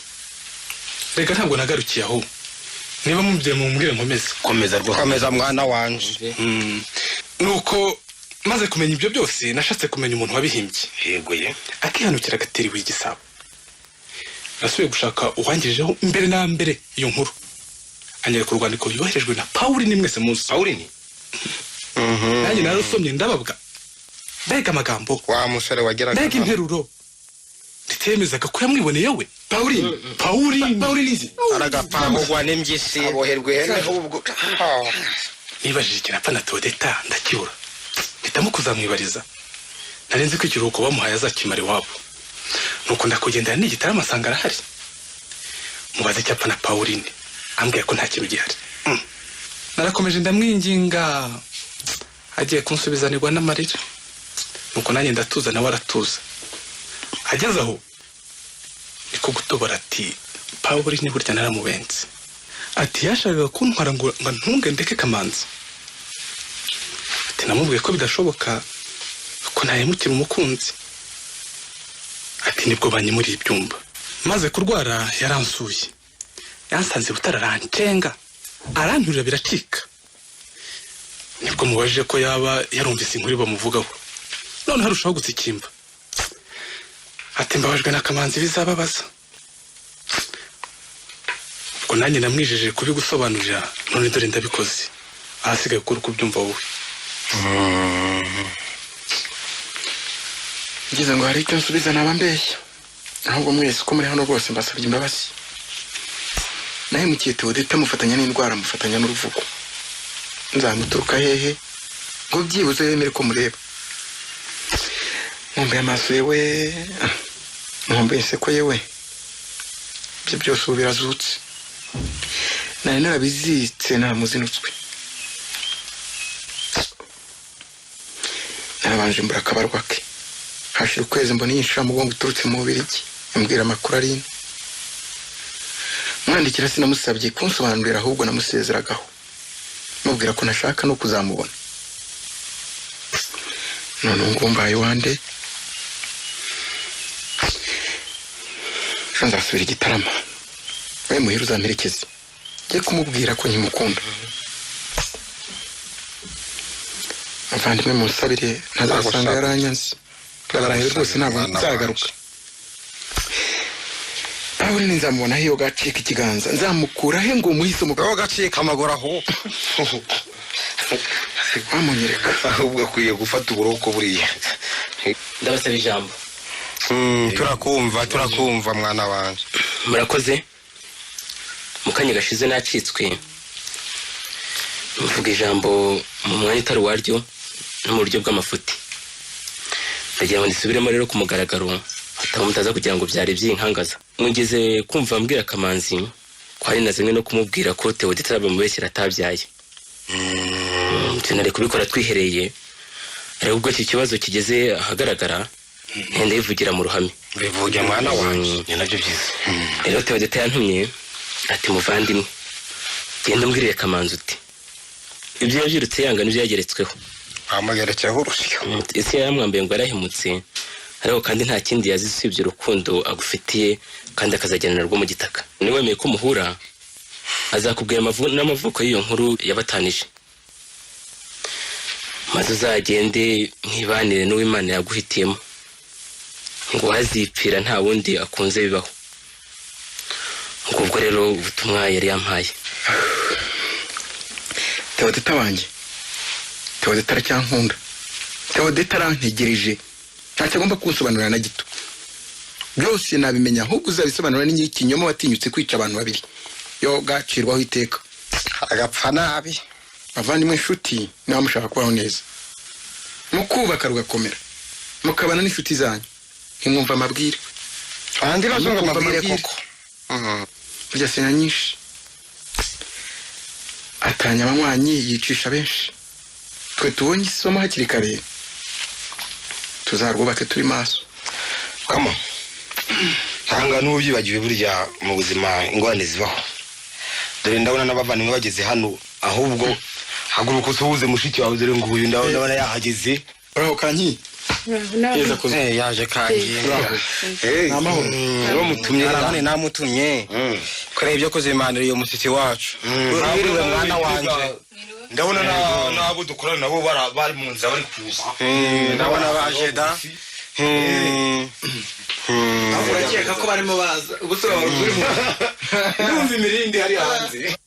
Reka ntabwo nagarukiye aho. Niba mubye mumbwire nkomeze. Komeza rwo. Komeza mwana wanje. Nuko maze kumenya ibyo byose nashatse kumenya umuntu wabihimbye. Yego ye. Akihanukira agatera igisabo. Nasubiye gushaka uwangirijeho mbere na mbere iyo nkuru. Anyereka urwandiko yoherejwe na Pauline mwese muzi. Pauline? Nanjye narusomye ndababwa. Mbega amagambo. Wa musore wageraga. Mbega interuro. Nditemezaga ko yamwiboneye we. Pauline izi. Aragapangwa n'imbyisi. Aboherwe hene ahubwo. Nibajije ikinapfa na Teodeta ndacyura. Mpitamo kuzamwibariza. Narenze ko ikiruhuko bamuhaye azakimara iwabo. Nuko ndakugendera n'igitaramo asanga arahari. Mubaze icyapfa na Pauline. Ambwiye ko nta kintu gihari. Narakomeje ndamwinginga. Agiye kunsubizanirwa n'amarira. Nuko nanjye ndatuza nawe aratuza. Ageze aho niko gutobora ati Pauline burya naramubenze. Ati yashakaga kuntwara ngo ntunge ndeke Kamanzi. Ati namubwiye ko bidashoboka ko ntayemukira umukunzi. Ati nibwo banyimuriye ibyumba. Maze kurwara yaransuye. Yansanze butararancenga. Aranturira biracika. Nibwo mubajije ko yaba yarumvise inkuru bamuvugaho. None harushaho gutsikimba. Ati mbabajwe na Kamanzi bizababaza. Ubwo nanjye namwijeje kubigusobanurira none dore ndabikoze. Ahasigaye gukora uko ubyumva wowe. Ngize ngo hari icyo nsubiza naba mbeshya. Ahubwo mwese uko muri hano rwose mbasabye imbabazi. Nahemukiye Teodeta mufatanya n'indwara mufatanya n'uruvugo. Nzamuturuka hehe ngo byibuze yemere ko mureba. Mwumve amaso yewe. Mwumve inseko yewe. Ibyo byose ubu birazutse. Nari narabizitse naramuzinutswe. Narabanje mbura akabarwa ke. Hashira ukwezi mbona yinshira mu gongo uturutse mu Bubiligi. Ambwira amakuru ari. Mwandikira sinamusabye kunsobanurira ahubwo namusezeragaho. Mubwira ko nashaka no kuzamubona. None ngo mbaye wande. Nzasubira igitarama. We muhiru uzamperekeze. Ngiye kumubwira ko nkimukunda. Avandimwe musabire ntazasanga yaranyanze. Barahera rwose ntabwo nzagaruka. Pauline nzamubona hiyo gacika ikiganza. Nzamukura he ngo muhise umugabo gacika amagora aho. Wamunyereka ahubwo akwiye gufata uburoko buriya. Ndabasaba ijambo. Turakumva mwana wanje. Murakoze. Mukanya gashize nacitswe. Mvuga ijambo mu mwanya utari waryo no mu buryo bw'amafuti. Ndagira ngo ndisubiremo rero ku mugaragaro atamutaza kugira ngo byari byinkangaza. Mwigeze kumva mbwira Kamanzi ko hari na zimwe no kumubwira ko Teodeta bamubeshyira atabyaye. Tunari kubikora twihereye. Ariko ubwo iki kibazo kigeze ahagaragara ntende yivugira mu ruhame. Bivuge mwana wanje ni nabyo byiza. Rero Teodeta yantumye ati muvandimwe genda umbwirire Kamanzi uti ibyo yabyirutse yanga n'ibyo yageretsweho. Amugerekeho urusyo. Ese yamwambaye ngo yarahemutse ariko kandi nta kindi yazi usibye urukundo agufitiye kandi akazajyana rwo mu gitaka. Ni wemeye ko muhura azakubwira n'amavuko y'iyo nkuru yabatanije. Maze uzagende mwibanire n'uw'Imana yaguhitiyemo ngo wazipfira nta wundi akunze bibaho. Ubwo rero ubutumwa yari yampaye. Teodeta wanjye. Teodeta aracyankunda. Teodeta arantegereje. Ntacyo agomba kunsobanurira na gito. Byose nabimenya ahubwo uzabisobanura n'ikinyoma watinyutse kwica abantu babiri. Yo gacirwaho iteka. Agapfa nabi. Bavandimwe inshuti nawe mushaka kubaho neza. Mukubaka rugakomera. Mukabana n'inshuti zanyu. Ntimwumva amabwire. andi bazungu amabwire koko burya senya nyinshi atanya abanywanyi yicisha benshi twe tubonye isomo hakiri kare tuzarwubake turi maso kama hanga n'ubyibagiwe burya mu buzima ingorane zibaho dore ndabona n'abavandimwe bageze hano ahubwo haguruka usuhuze mushiki wawe dore ngo uyu ndabona yahageze uraho kanyi yeza kuze yaje kanyi namahoro niba mutumye arane namutumye kare ibyo koze imaniro iyo musiki wacu uriwe mwana wanje ndabona nabo dukorana nabo bari mu nzira bari kuza ndabona baje da urakeka ko barimo baza ubusura bari muri mu ndumva imirindi hari hanze